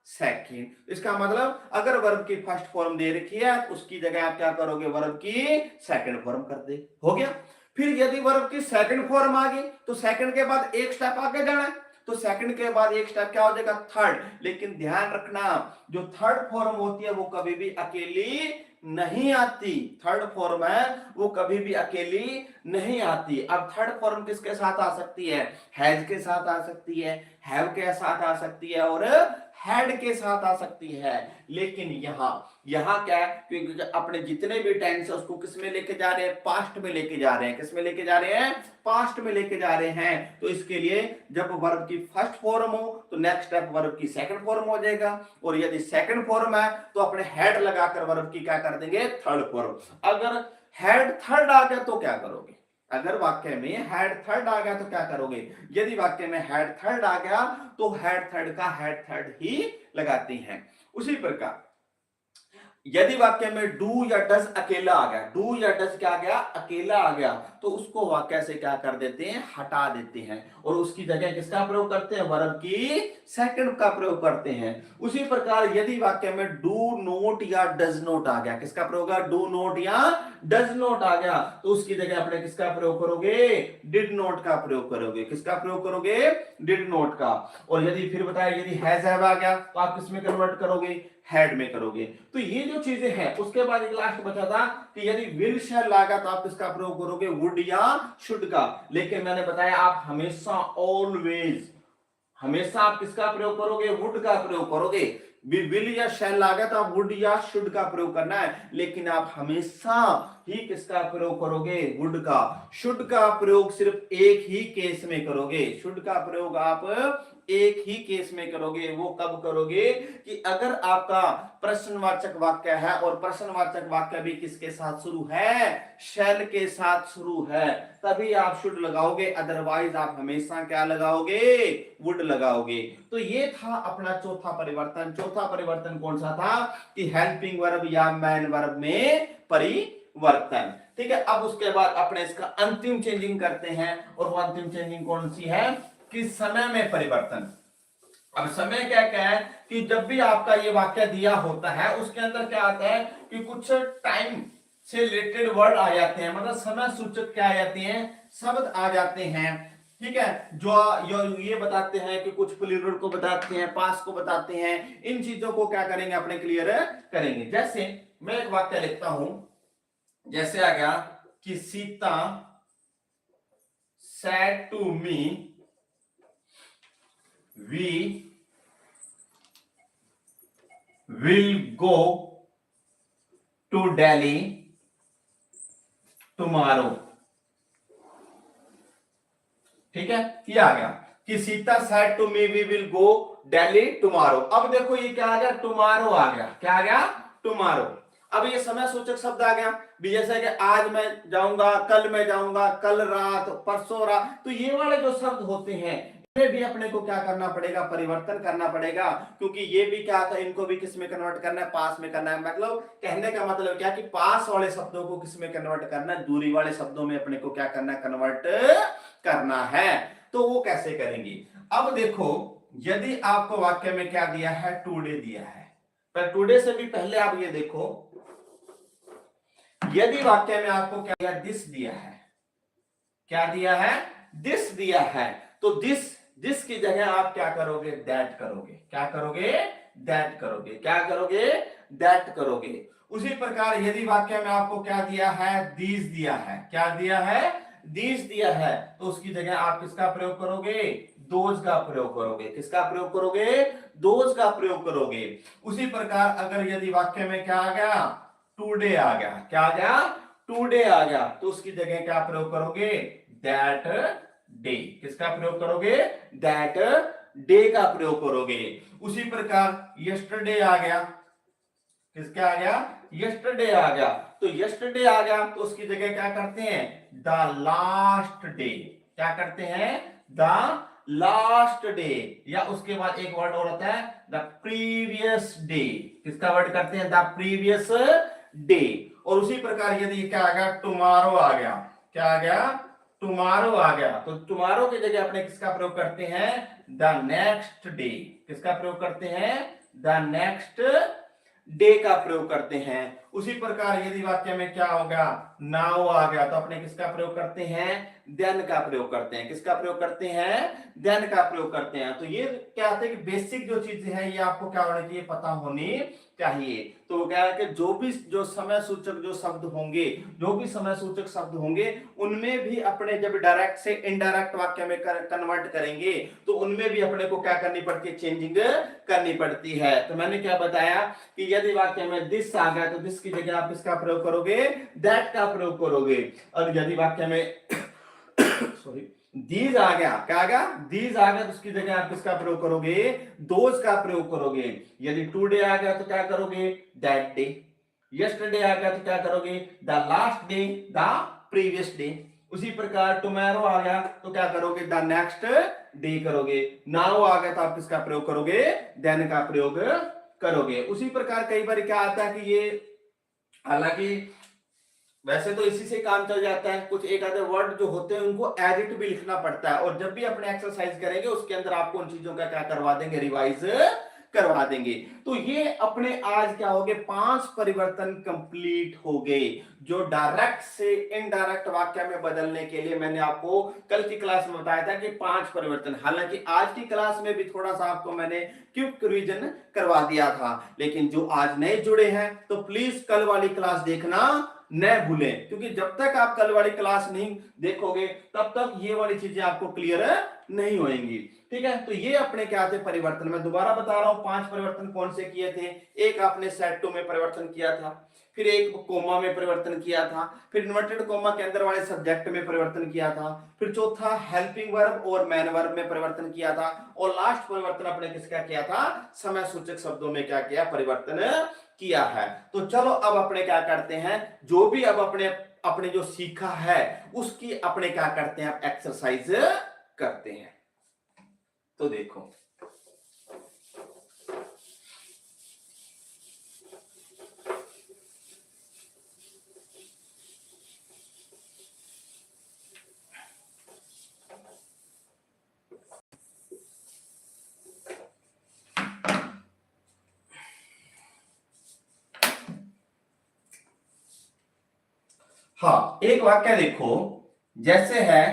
सेकंड। इसका मतलब अगर वर्ब की फर्स्ट फॉर्म दे रखी है उसकी जगह आप क्या करोगे, वर्ब की सेकंड फॉर्म कर दे, हो गया। फिर यदि वर्ब की सेकंड फॉर्म आ गई तो सेकंड के बाद एक स्टेप आगे जाना है, तो सेकंड के बाद एक स्टेप क्या हो जाएगा, थर्ड। लेकिन ध्यान रखना जो थर्ड फॉर्म होती है वो कभी भी अकेली नहीं आती। थर्ड फॉर्म है वो कभी भी अकेली नहीं आती। अब थर्ड फॉर्म किसके साथ आ सकती है, हैज के साथ आ सकती है, हैव के साथ आ सकती है, और हैड के साथ आ सकती है। लेकिन यहां क्या है, क्योंकि अपने जितने भी टेंस है उसको किस में लेके जा रहे हैं, पास्ट में लेके जा रहे हैं। किस में लेके जा रहे हैं, पास्ट में लेके जा रहे हैं। तो इसके लिए जब वर्ब की फर्स्ट फॉर्म हो तो नेक्स्ट स्टेप वर्ब की सेकंड फॉर्म हो जाएगा, और यदि सेकंड फॉर्म है तो अपने हेड लगाकर वर्ब की क्या कर देंगे, थर्ड फॉर्म। अगर हेड थर्ड आ गया तो क्या करोगे, अगर वाक्य में हेड थर्ड आ गया तो क्या करोगे, यदि वाक्य में हेड थर्ड आ गया तो हेड थर्ड का हेड थर्ड ही लगाते हैं। उसी प्रकार यदि वाक्य में डू या डज अकेला आ गया, डू या डज क्या आ गया, अकेला आ गया, तो उसको वाक्य से क्या कर देते हैं, हटा देते हैं, और उसकी जगह किसका प्रयोग करते हैं, वर्ब की सेकंड का प्रयोग करते हैं। उसी प्रकार यदि वाक्य में डू नोट या डज नोट आ गया, किसका प्रयोग है, डू नोट या डज नोट आ गया, तो उसकी जगह अपने किसका प्रयोग करोगे, डिड नोट का प्रयोग करोगे। किसका प्रयोग करोगे, डिड नोट का। और यदि फिर बताया यदि हैज हैव आ गया तो आप किसमें कन्वर्ट करोगे, हेड में करोगे। तो ये जो चीजें हैं, उसके बाद एक लास्ट बचा था कि यदि विल शैल लागा तो आप किसका प्रयोग करोगे, वुड या शुड का। लेकिन मैंने बताया आप हमेशा ऑलवेज, हमेशा आप किसका प्रयोग करोगे, वुड का प्रयोग करोगे। विल या शैल लागा तो आप वुड या शुड का प्रयोग करना है, लेकिन आप हमेशा ही किसका प्रयोग करोगे, वुड का। शुड का प्रयोग सिर्फ एक ही केस में करोगे, शुड का प्रयोग आप एक ही केस में करोगे। वो कब करोगे कि अगर आपका प्रश्नवाचक वाक्य है और प्रश्नवाचक वाक्य भी किसके साथ शुरू है, शैल के साथ शुरू है, तभी आप शुड लगाओगे। अदरवाइज आप हमेशा क्या लगाओगे, वुड लगाओगे। तो ये था अपना चौथा परिवर्तन। चौथा परिवर्तन कौन सा था कि हेल्पिंग वर्ब या मैन वर्ब में परिवर्तन। ठीक है, अब उसके बाद अपने इसका अंतिम चेंजिंग करते हैं, और वो अंतिम चेंजिंग कौन सी है कि समय में परिवर्तन। अब समय क्या क्या है कि जब भी आपका ये वाक्य दिया होता है उसके अंदर क्या आता है कि कुछ टाइम से रिलेटेड वर्ड आ जाते हैं, मतलब समय सूचक क्या आ जाते हैं, शब्द आ जाते हैं। ठीक है, जो ये बताते हैं कि कुछ प्लूरल को बताते हैं, पास को बताते हैं। इन चीजों को क्या करेंगे, अपने क्लियर करेंगे। जैसे मैं एक वाक्य लिखता हूं, जैसे आ गया कि Sita said to me we will go to Delhi tomorrow। ठीक है, ये आ गया। कि Sita said to me we will go Delhi tomorrow. अब देखो ये क्या आ गया, टुमारो आ गया, क्या आ गया, टुमारो। अब ये समय सूचक शब्द आ गया भी, जैसे कि आज मैं जाऊंगा, कल मैं जाऊंगा, कल रात, परसों रात, तो ये वाले जो शब्द होते हैं इन्हें भी अपने को क्या करना पड़ेगा, परिवर्तन करना पड़ेगा, क्योंकि ये भी क्या था, इनको भी किस में कन्वर्ट करना है, पास में करना है। मतलब कहने का मतलब क्या कि पास वाले शब्दों को किस में कन्वर्ट करना है, दूरी वाले शब्दों में अपने को क्या करना है, कन्वर्ट करना है। तो वो कैसे करेंगे, अब देखो यदि आपको वाक्य में क्या दिया है, टुडे दिया है, पर टुडे से भी पहले आप ये देखो, यदि वाक्य में आपको क्या दिया, दिस दिया है, क्या दिया है, दिस दिया है, तो दिस की जगह आप क्या करोगे, दैट करोगे, क्या करोगे, दैट करोगे, क्या करोगे, दैट करोगे। उसी प्रकार यदि वाक्य में आपको क्या दिया है, दीज दिया है, क्या दिया है, दीज दिया है, तो उसकी जगह आप किसका प्रयोग करोगे, दोज का प्रयोग करोगे, किसका प्रयोग करोगे, दोज का प्रयोग करोगे। उसी प्रकार अगर यदि वाक्य में क्या आ गया, टुडे आ गया, क्या आ गया, टुडे आ गया, तो उसकी जगह क्या प्रयोग करोगे, दैट डे, किसका प्रयोग करोगे, दैट डे का प्रयोग करोगे। उसी प्रकार यस्टरडे आ गया, किसका आ गया, यस्टरडे आ गया, तो यस्टरडे आ गया, तो उसकी जगह क्या करते हैं, द लास्ट डे, क्या करते हैं, द लास्ट डे, या उसके बाद एक वर्ड और होता है द प्रीवियस डे, किसका वर्ड करते हैं, द प्रीवियस डे। और उसी प्रकार यदि क्या आ गया, टुमारो आ गया, क्या आ गया, टुमारो आ गया, तो टुमारो की जगह अपने किसका प्रयोग करते हैं, द नेक्स्ट डे, किसका प्रयोग करते हैं, द नेक्स्ट डे का प्रयोग करते हैं। उसी प्रकार यदि वाक्य में क्या होगा, नाउ आ गया, तो अपने किसका प्रयोग करते हैं, देन का प्रयोग करते हैं, किसका प्रयोग करते हैं, देन का प्रयोग करते हैं। तो ये क्या होता है कि बेसिक जो चीजें हैं ये आपको क्या होनी चाहिए, पता होनी चाहिए। तो वो क्या है कि जो समय सूचक जो शब्द होंगे, जो भी समय सूचक शब्द होंगे, उनमें भी अपने जब डायरेक्ट से इनडायरेक्ट वाक्य में कन्वर्ट करेंगे तो उनमें भी अपने को क्या करनी पड़ती है, चेंजिंग करनी पड़ती है। तो मैंने क्या बताया कि यदि वाक्य में दिस आ गया तो दिस की जगह आप किसका प्रयोग करोगे, दैट का प्रयोग करोगे। और यदि वाक्य में सॉरी दीज आ गया, क्या आ गया, दीज आ गया, तो उसकी जगह आप किसका प्रयोग करोगे, दोज का प्रयोग करोगे। यदि टुडे आ गया तो क्या करोगे, दैट डे। यस्टरडे आ गया तो क्या करोगे, the last day, the previous day. उसी प्रकार टुमारो आ गया तो क्या करोगे, द नेक्स्ट डे करोगे। नाउ आ गया तो आप किसका प्रयोग करोगे, देन का प्रयोग करोगे। उसी प्रकार कई बार क्या आता है कि ये, हालांकि वैसे तो इसी से काम चल जाता है, कुछ एक आधे वर्ड जो होते हैं उनको एज इट भी लिखना पड़ता है, और जब भी अपने एक्सरसाइज करेंगे उसके अंदर आपको उन चीजों का क्या करवा देंगे, रिवाइज करवा देंगे। तो ये अपने आज क्या हो गए, 5 परिवर्तन कंप्लीट हो गए, जो डायरेक्ट से इनडायरेक्ट वाक्य में बदलने के लिए मैंने आपको कल की क्लास में बताया था कि 5 परिवर्तन। हालांकि आज की क्लास में भी थोड़ा सा आपको मैंने क्विक रिवीजन करवा दिया था, लेकिन जो आज नए जुड़े हैं तो प्लीज कल वाली क्लास देखना न भूलें, क्योंकि जब तक आप कल वाली क्लास नहीं देखोगे तब तक ये वाली चीजें आपको क्लियर नहीं होंगी। ठीक है, तो ये अपने क्या थे परिवर्तन, मैं दोबारा बता रहा हूं 5 परिवर्तन कौन से किए थे। एक आपने सेट टू में परिवर्तन किया था, फिर एक कोमा में परिवर्तन किया था, फिर इन्वर्टेड कोमा के अंदर वाले सब्जेक्ट में परिवर्तन किया था, फिर चौथा हेल्पिंग वर्ब और मैन वर्ब में परिवर्तन किया था, और लास्ट परिवर्तन अपने किसका किया था, समय सूचक शब्दों में क्या किया, परिवर्तन किया है। तो चलो अब अपने क्या करते हैं, जो भी अब अपने अपने जो सीखा है उसकी अपने क्या करते हैं, एक्सरसाइज करते हैं। तो देखो हाँ, एक वाक्य देखो, जैसे है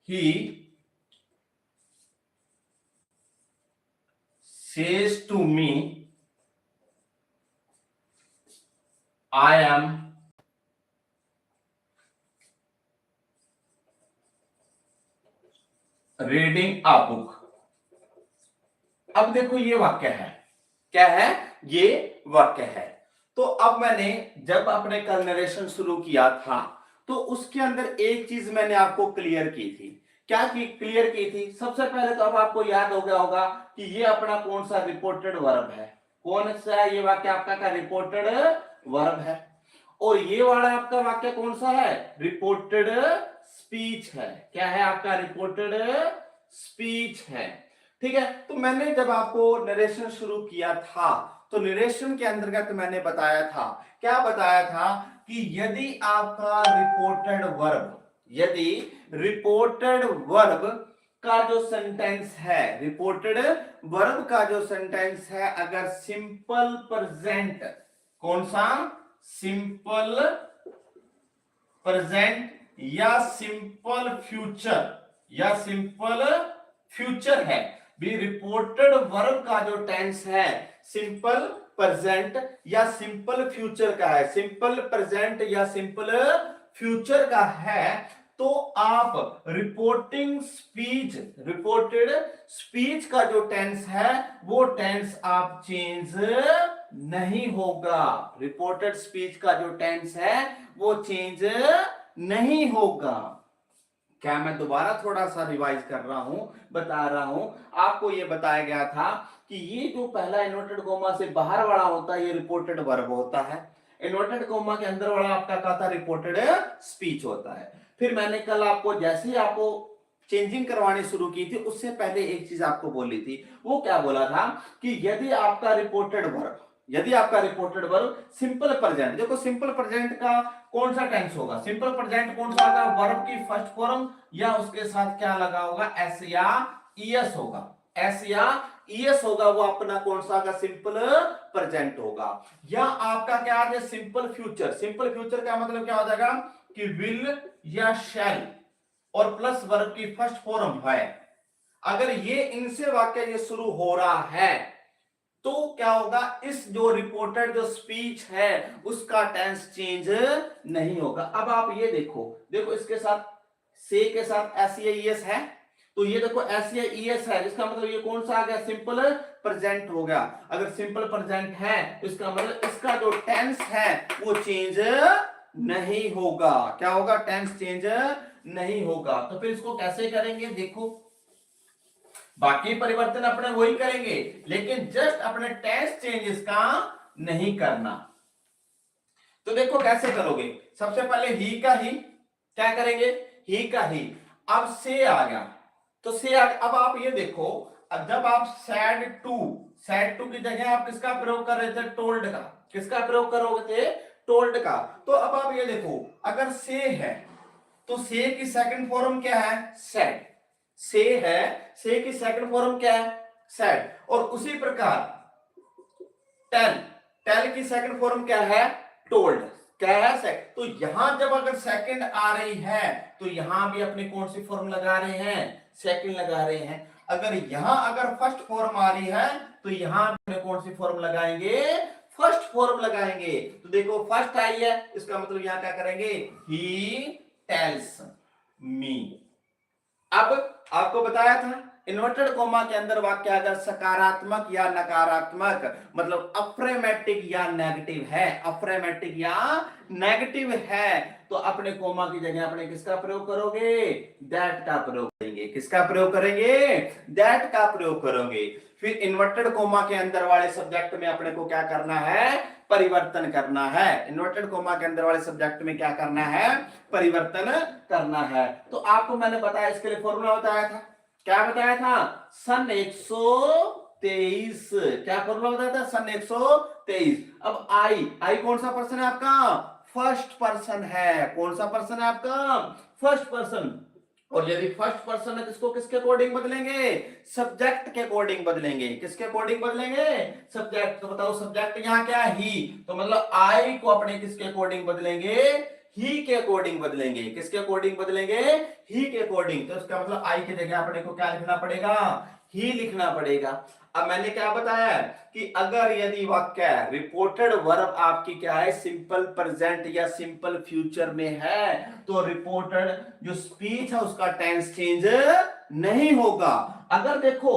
he says to me I am reading a book. अब देखो ये वाक्य है, क्या है, ये वाक्य है। तो अब मैंने जब अपने कल नरेशन शुरू किया था तो उसके अंदर एक चीज मैंने आपको क्लियर की थी क्या की क्लियर की थी। सबसे पहले तो अब आपको याद हो गया होगा कि ये अपना कौन सा रिपोर्टेड वर्ब है, कौन सा ये वाक्य आपका का रिपोर्टेड वर्ब है, और ये वाला आपका वाक्य कौन सा है, रिपोर्टेड स्पीच है। क्या है आपका, रिपोर्टेड स्पीच है। ठीक है, तो मैंने जब आपको नरेशन शुरू किया था तो नरेशन के अंतर्गत मैंने बताया था, क्या बताया था कि यदि आपका रिपोर्टेड वर्ब, यदि रिपोर्टेड वर्ब का जो सेंटेंस है, रिपोर्टेड वर्ब का जो सेंटेंस है, अगर सिंपल प्रेजेंट, कौन सा, सिंपल प्रेजेंट या सिंपल फ्यूचर, या सिंपल फ्यूचर है, भी रिपोर्टेड वर्ब का जो टेंस है सिंपल प्रेजेंट या सिंपल फ्यूचर का है, सिंपल प्रेजेंट या सिंपल फ्यूचर का है, तो आप रिपोर्टिंग स्पीच, रिपोर्टेड स्पीच का जो टेंस है वो टेंस आप चेंज नहीं होगा, रिपोर्टेड स्पीच का जो टेंस है वो चेंज नहीं होगा। क्या मैं दोबारा थोड़ा सा रिवाइज कर रहा हूं, बता रहा हूं, आपको यह बताया गया था कि ये जो पहला इन्वर्टेड कोमा से बाहर वाला होता है ये रिपोर्टेड वर्ब होता है, इन्वर्टेड कोमा के अंदर वाला आपका क्या था, रिपोर्टेड स्पीच होता है। फिर मैंने कल आपको जैसे ही आपको चेंजिंग करवानी शुरू की थी उससे पहले एक चीज आपको बोली थी, वो क्या बोला था कि यदि आपका रिपोर्टेड वर्ब, यदि आपका रिपोर्टेड वर्ब सिंपल प्रेजेंट, देखो सिंपल प्रेजेंट का कौन सा टेंस होगा, सिंपल प्रेजेंट कौन सा होगा, वर्ब की फर्स्ट फॉर्म या उसके साथ क्या लगा होगा, एस या ईएस होगा, एस या ईएस होगा, वो अपना कौन सा का सिंपल प्रेजेंट होगा। या आपका क्या है, सिंपल फ्यूचर, सिंपल फ्यूचर का मतलब क्या हो जाएगा कि विल या शैल और प्लस वर्ब की फर्स्ट फॉर्म है, अगर ये इनसे वाक्य ये शुरू हो रहा है तो क्या होगा, इस जो रिपोर्टेड जो स्पीच है उसका टेंस चेंज नहीं होगा। अब आप ये देखो, देखो इसके साथ से के साथ एस या ईएस है, तो ये देखो एस या ईएस है, इसका मतलब ये कौन सा आ गया, सिंपल प्रेजेंट हो गया। अगर सिंपल प्रेजेंट है तो इसका मतलब इसका जो टेंस है वो चेंज नहीं होगा, क्या होगा, टेंस चेंज नहीं होगा। तो फिर इसको कैसे करेंगे, देखो बाकी परिवर्तन अपने वही करेंगे लेकिन जस्ट अपने टेंस चेंजेस का नहीं करना। तो देखो कैसे करोगे, सबसे पहले ही का ही क्या करेंगे, ही का ही, अब से आ गया तो से आ गया। अब आप ये देखो, अब जब आप सैड टू की जगह आप किसका प्रयोग कर रहे थे, टोल्ड का, किसका प्रयोग करोगे थे, टोल्ड का। तो अब आप ये देखो, अगर से है तो से की सेकंड फॉर्म क्या है, सेड, से है, से की सेकंड फॉर्म क्या है, सेड, और उसी प्रकार टेल, टेल की सेकंड फॉर्म क्या है, टोल्ड, क्या है, सेकंड। तो यहां जब अगर सेकंड आ रही है तो यहां भी अपने कौन सी फॉर्म लगा रहे हैं, सेकंड लगा रहे हैं। अगर यहां अगर फर्स्ट फॉर्म आ रही है तो यहां अपने कौन सी फॉर्म लगाएंगे, फर्स्ट फॉर्म लगाएंगे। तो देखो फर्स्ट आई है, इसका मतलब यहां क्या करेंगे, ही टेल्स मी। अब आपको बताया था इन्वर्टेड कोमा के अंदर वाक्य अगर सकारात्मक या नकारात्मक, मतलब अफ्रेमेटिक या नेगेटिव है, अफ्रेमेटिक या नेगेटिव है, तो अपने कोमा की जगह अपने किसका प्रयोग करोगे, दैट का प्रयोग करेंगे, किसका प्रयोग करेंगे, दैट का प्रयोग करोगे। फिर इन्वर्टेड कोमा के अंदर वाले सब्जेक्ट में अपने को क्या करना है, परिवर्तन करना है, इन्वर्टेड कोमा के अंदर वाले सब्जेक्ट में क्या करना है, परिवर्तन करना है। तो आपको मैंने बताया, इसके लिए फॉर्मूला बताया था, क्या बताया था, सन 123, क्या फॉर्मूला बताया था, सन 123। अब आई कौन सा पर्सन है आपका, फर्स्ट पर्सन है, कौन सा पर्सन है आपका, फर्स्ट पर्सन। और यदि फर्स्ट पर्सन है तो इसको किसके अकॉर्डिंग बदलेंगे, सब्जेक्ट के अकॉर्डिंग बदलेंगे, किसके अकॉर्डिंग बदलेंगे, सब्जेक्ट। तो बताओ सब्जेक्ट यहाँ क्या है, ही, तो मतलब आई को अपने किसके अकॉर्डिंग बदलेंगे, ही के अकॉर्डिंग बदलेंगे, किसके अकॉर्डिंग बदलेंगे, ही के अकॉर्डिंग। तो इसका मतलब आई की जगह अपने को क्या लिखना पड़ेगा, ही लिखना पड़ेगा। अब मैंने क्या बताया कि अगर यदि वाक्य रिपोर्टेड वर्ब आपकी क्या है, सिंपल प्रेजेंट या सिंपल फ्यूचर में है तो रिपोर्टेड जो स्पीच है उसका टेंस चेंज नहीं होगा। अगर देखो,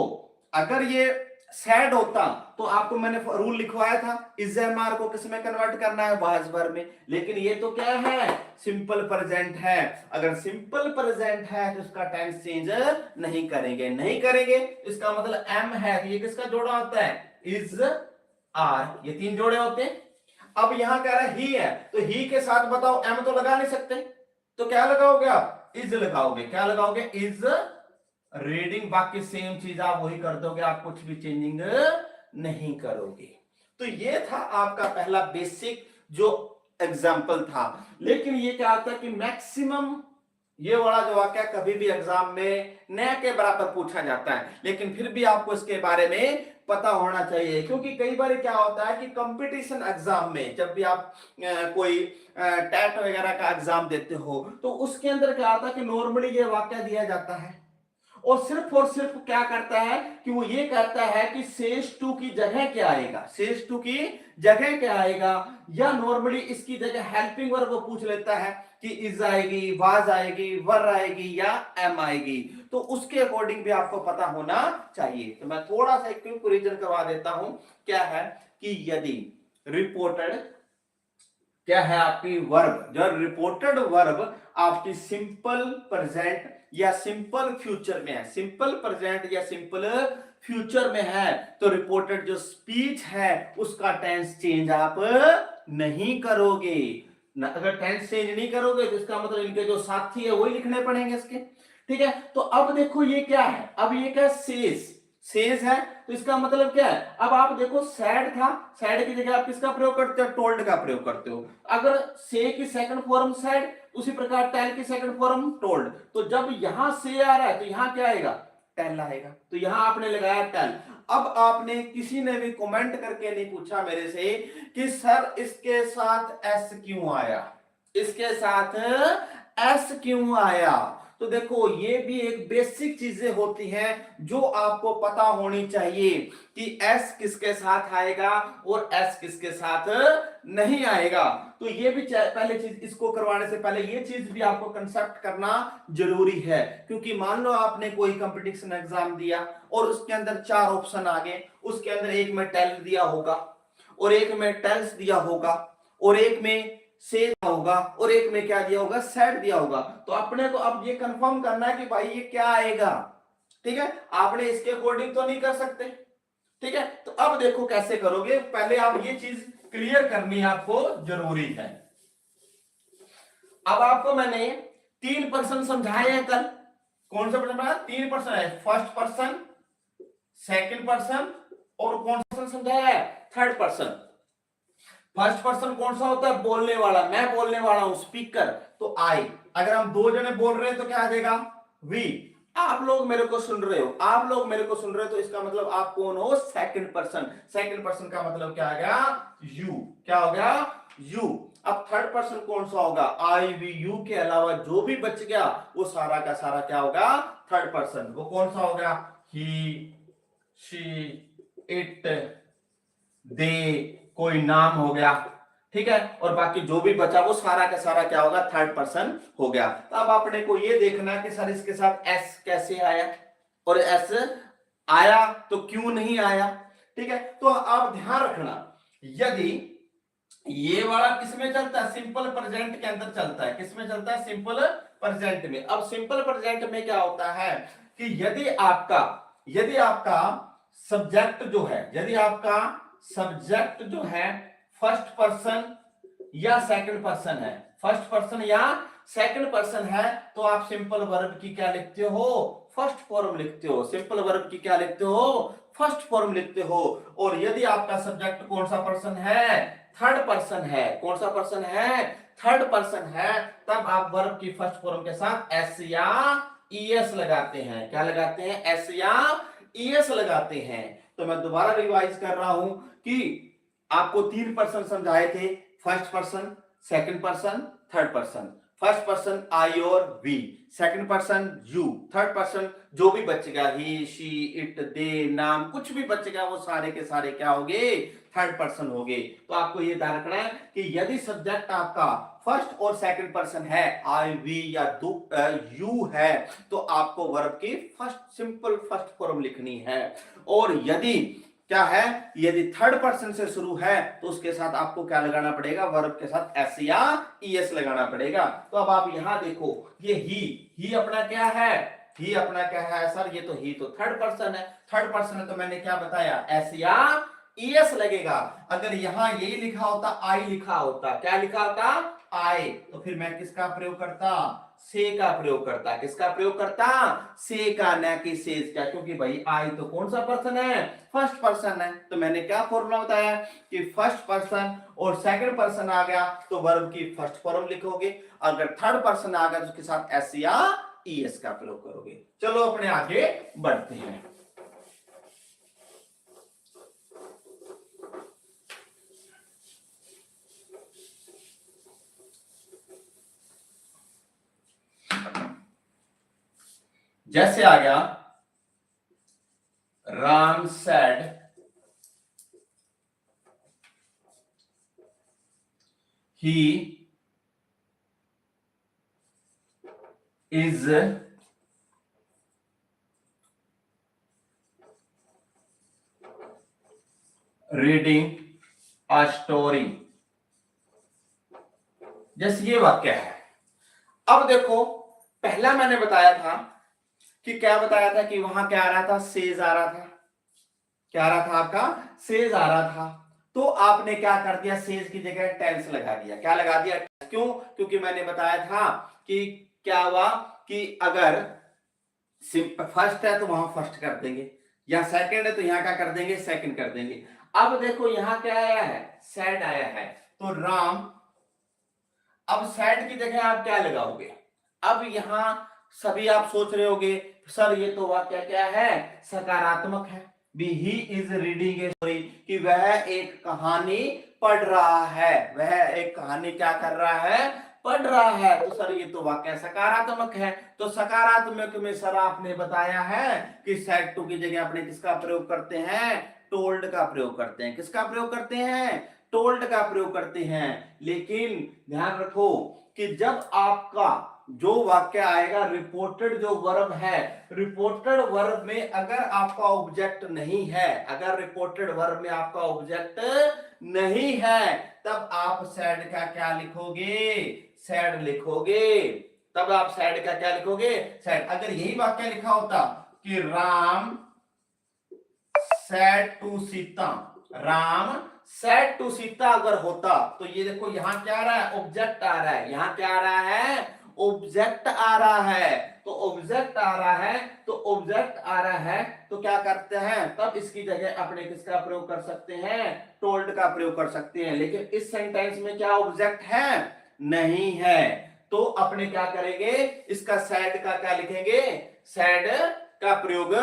अगर ये सैड होता तो आपको मैंने रूल लिखवाया था, इज एम आर को किस में कन्वर्ट करना है, वाज वर्ब में। लेकिन ये तो क्या है, सिंपल प्रेजेंट है। अगर सिंपल प्रेजेंट है तो इसका टेंस चेंज नहीं करेंगे, नहीं करेंगे। इसका मतलब एम है, ये किसका जोड़ा होता है, इज आर, ये तीन जोड़े होते हैं। अब यहां कह रहा है ही है, तो ही के साथ बताओ एम तो लगा नहीं सकते, तो क्या लगाओगे आप, इज लगाओगे। क्या लगाओगे, इज रीडिंग। बाकी सेम चीज आप वही कर दोगे, आप कुछ भी चेंजिंग नहीं करोगे। तो ये था आपका पहला बेसिक जो एग्जाम्पल था। लेकिन ये क्या आता है कि मैक्सिमम ये वाला जो वाक्य कभी भी एग्जाम में न के बराबर पूछा जाता है, लेकिन फिर भी आपको इसके बारे में पता होना चाहिए। क्योंकि कई बार क्या होता है कि कंपटीशन एग्जाम में जब भी आप कोई टेट वगैरह का एग्जाम देते हो तो उसके अंदर क्या आता है कि नॉर्मली ये वाक्य दिया जाता है और सिर्फ क्या करता है कि वो ये कहता है कि शेष टू की जगह क्या आएगा, शेष टू की जगह क्या आएगा, या नॉर्मली इसकी जगह हेल्पिंग वर्ब वो पूछ लेता है कि इज आएगी, वाज आएगी, वर आएगी या एम आएगी। तो उसके अकॉर्डिंग भी आपको पता होना चाहिए। तो मैं थोड़ा सा एक क्विक रिवीजन करवा देता हूं। क्या है कि यदि रिपोर्टेड क्या है आपकी वर्ब, जो रिपोर्टेड वर्ब आपकी सिंपल प्रेजेंट या सिंपल फ्यूचर में है, सिंपल प्रेजेंट या सिंपल फ्यूचर में है, तो रिपोर्टेड जो स्पीच है उसका टेंस चेंज आप नहीं करोगे ना। अगर टेंस चेंज नहीं करोगे तो इसका मतलब इनके जो साथी है वही लिखने पड़ेंगे इसके। ठीक है, तो अब देखो ये क्या है, अब ये क्या सेज, सेज है, तो इसका मतलब क्या है, अब आप देखो सैड था, सैड की जगह आप किसका प्रयोग करते हो, टोल्ड का प्रयोग करते हो। अगर से की सेकंड फॉर्म सैड, उसी प्रकार टेल की सेकंड फॉर्म टोल्ड, तो जब यहां से आ रहा है तो यहां क्या आएगा, टेल आएगा, तो यहां आपने लगाया टेल। अब आपने किसी ने भी कमेंट करके नहीं पूछा मेरे से कि सर इसके साथ एस क्यों आया, इसके साथ एस क्यों आया। तो देखो ये भी एक बेसिक चीजें होती हैं जो आपको पता होनी चाहिए कि एस किसके साथ आएगा और एस किसके साथ नहीं आएगा। तो ये भी पहले चीज, इसको करवाने से पहले ये चीज भी आपको कंसेप्ट करना जरूरी है। क्योंकि मान लो आपने कोई कंपटीशन एग्जाम दिया और उसके अंदर 4 ऑप्शन आ गए, उसके अंदर एक में टेल दिया होगा और एक में टेल्स दिया होगा और एक में से होगा और एक में क्या दिया होगा, सेट दिया होगा। तो अपने को अब ये कंफर्म करना है कि भाई ये क्या आएगा। ठीक है, आपने इसके अकॉर्डिंग तो नहीं कर सकते। ठीक है, तो अब देखो कैसे करोगे, पहले आप ये चीज क्लियर करनी आपको जरूरी है। अब आपको मैंने 3 पर्सन समझाए हैं कल। कौन सा पर्सन बताया, 3 पर्सन है, फर्स्ट पर्सन, सेकंड पर्सन और कौन सा पर्सन समझाया है, थर्ड पर्सन। फर्स्ट पर्सन कौन सा होता है, बोलने वाला, मैं बोलने वाला हूं, स्पीकर, तो आई। अगर हम 2 जने बोल रहे हैं तो क्या आ जाएगा, वी। आप लोग मेरे को सुन रहे हो, आप लोग मेरे को सुन रहे हो, तो इसका मतलब आप कौन हो, सेकंड पर्सन। सेकंड पर्सन का मतलब क्या आ गया, यू। क्या हो गया, यू। अब थर्ड पर्सन कौन सा होगा, आई वी यू के अलावा जो भी बच गया वो सारा का सारा क्या होगा, थर्ड पर्सन। वो कौन सा होगा, ही, शी, इट, दे, कोई नाम हो गया। ठीक है, और बाकी जो भी बचा वो सारा का सारा क्या होगा, थर्ड पर्सन हो गया। तो अब आपने को ये देखना है कि सर इसके साथ एस कैसे आया और एस आया तो क्यों नहीं आया। ठीक है, तो आप ध्यान रखना, यदि ये वाला किसमें चलता है, सिंपल प्रेजेंट के अंदर चलता है। किसमें चलता है, सिंपल प्रेजेंट में। अब सिंपल प्रेजेंट में क्या होता है कि यदि आपका सब्जेक्ट जो है, यदि आपका सब्जेक्ट जो है फर्स्ट पर्सन या सेकंड पर्सन है, फर्स्ट पर्सन या सेकंड पर्सन है, तो आप सिंपल वर्ब की क्या लिखते हो, फर्स्ट फॉर्म लिखते हो। सिंपल वर्ब की क्या लिखते हो, फर्स्ट फॉर्म लिखते हो। और यदि आपका सब्जेक्ट कौन सा पर्सन है, थर्ड पर्सन है, कौन सा पर्सन है, थर्ड पर्सन है, तब आप वर्ब की फर्स्ट फॉर्म के साथ एस या ईएस लगाते हैं। क्या लगाते हैं, एस या ईएस लगाते हैं। तो मैं दोबारा रिवाइज कर रहा हूं कि आपको 3 पर्सन समझाए थे, first person, second person, third person. First person I और we, second person you, third person जो भी बचेगा, ही, शी, इट, दे, नाम, कुछ भी बचेगा वो सारे के सारे क्या होंगे, थर्ड पर्सन होंगे। तो आपको ये ध्यान रखना है कि यदि सब्जेक्ट आपका फर्स्ट और सेकंड पर्सन है, आई वी या यू है, तो आपको वर्ब की फर्स्ट सिंपल फर्स्ट फॉर्म लिखनी है। और यदि क्या है, यदि थर्ड पर्सन से शुरू है तो उसके साथ आपको क्या लगाना पड़ेगा, वर्ब के साथ एस या ईएस लगाना पड़ेगा। तो अब आप यहां देखो, ये ही अपना क्या है, ही अपना क्या है सर, ये तो ही तो थर्ड पर्सन है, थर्ड पर्सन है तो मैंने क्या बताया, एस या ईएस लगेगा। अगर यहां यही लिखा होता, आई लिखा होता, क्या लिखा होता, आई, तो फिर मैं किसका प्रयोग करता, से का प्रयोग करता, किसका प्रयोग करता, से का, न कि सेज का, क्योंकि भाई आई तो कौन सा पर्सन है, फर्स्ट पर्सन है। तो मैंने क्या फॉर्मूला बताया कि फर्स्ट पर्सन और सेकंड पर्सन आ गया तो वर्ब की फर्स्ट फॉर्म लिखोगे, अगर थर्ड पर्सन आ गया तो उसके साथ एस या ईएस का प्रयोग करोगे। चलो अपने आगे बढ़ते हैं। जैसे आ गया Ram said he is reading a story, जैसे ये वाक्य है। अब देखो, पहला मैंने बताया था कि क्या बताया था कि वहां क्या आ रहा था, सेज आ रहा था, क्या आ रहा था आपका, सेज आ रहा था। तो आपने क्या कर दिया, सेज की जगह टेंस लगा दिया, क्या लगा दिया, क्यों, क्योंकि मैंने बताया था कि क्या हुआ कि अगर फर्स्ट है तो वहां फर्स्ट कर देंगे, या सेकंड है तो यहां क्या कर देंगे, सेकंड कर देंगे। अब देखो यहां क्या आया है, सैड आया है, तो राम, अब सैड की जगह आप क्या लगाओगे, अब यहां सभी आप सोच रहे होगे सर ये तो वाक्य क्या है, सकारात्मक है, B he is reading a story, कि वह एक कहानी पढ़ रहा है, वह एक कहानी क्या कर रहा है, पढ़ रहा है, तो सर ये तो वाक्य सकारात्मक है। तो सकारात्मक में सर आपने बताया है कि सेड टू की जगह अपने किसका प्रयोग करते हैं, टोल्ड का प्रयोग करते हैं, किसका प्रयोग करते हैं, टोल्ड का प्रयोग करते हैं। लेकिन ध्यान रखो कि जब आपका जो वाक्य आएगा, रिपोर्टेड जो वर्ब है, रिपोर्टेड वर्ब में अगर आपका ऑब्जेक्ट नहीं है, अगर रिपोर्टेड वर्ब में आपका ऑब्जेक्ट नहीं है, तब आप सैड का क्या लिखोगे, सैड लिखोगे, तब आप सैड का क्या लिखोगे, सैड। अगर यही वाक्य लिखा होता कि Ram said to Sita, Ram said to Sita अगर होता, तो ये देखो यहां क्या आ रहा है, ऑब्जेक्ट आ रहा है, यहां क्या आ रहा है, ऑब्जेक्ट आ रहा है, तो ऑब्जेक्ट आ रहा है, तो ऑब्जेक्ट आ रहा है, तो क्या करते हैं, तब इसकी जगह अपने किसका प्रयोग कर सकते हैं, टोल्ड का प्रयोग कर सकते हैं। लेकिन इस सेंटेंस में क्या ऑब्जेक्ट है, नहीं है, तो अपने क्या करेंगे, इसका सैड का क्या लिखेंगे, सैड का प्रयोग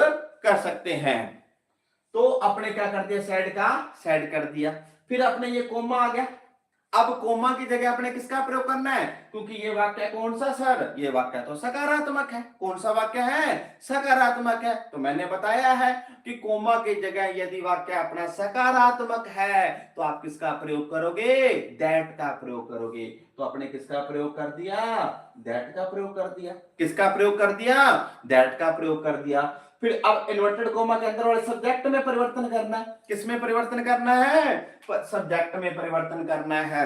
कर सकते हैं। तो अपने क्या कर दिया, सैड का सैड कर दिया। फिर अपने ये कोमा आ गया, अब कोमा की जगह अपने किसका प्रयोग करना है, क्योंकि ये वाक्य कौन सा सर, ये वाक्य तो सकारात्मक है, कौन सा वाक्य है, सकारात्मक है। तो मैंने बताया है कि कोमा की जगह यदि वाक्य अपना सकारात्मक है तो आप किसका प्रयोग करोगे, दैट का प्रयोग करोगे। तो अपने किसका प्रयोग कर दिया, दैट का प्रयोग कर दिया, किसका प्रयोग कर दिया, दैट का प्रयोग कर दिया। फिर अब इन्वर्टेड कोमा के अंदर वाले सब्जेक्ट में परिवर्तन करना है, किसमें परिवर्तन करना है, सब्जेक्ट में परिवर्तन करना है।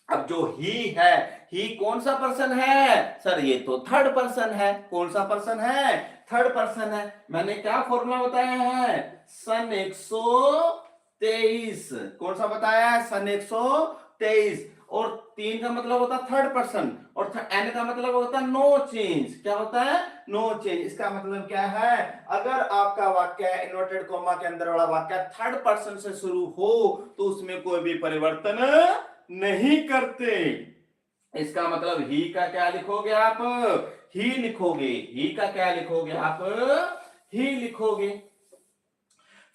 अब जो ही है, ही कौन सा पर्सन है सर, ये तो थर्ड पर्सन है, कौन सा पर्सन है, थर्ड पर्सन है। मैंने क्या फॉर्मूला बताया है, सन 123, कौन सा बताया है, सन 123, और 3 का मतलब होता है थर्ड पर्सन, और एन का मतलब होता है नो चेंज, क्या होता है, नो चेंज। इसका मतलब क्या है, अगर आपका वाक्य इन्वर्टेड कोमा के अंदर वाला वाक्य थर्ड पर्सन से शुरू हो तो उसमें कोई भी परिवर्तन नहीं करते। इसका मतलब ही का क्या लिखोगे आप, ही लिखोगे, ही का क्या लिखोगे आप, ही लिखोगे।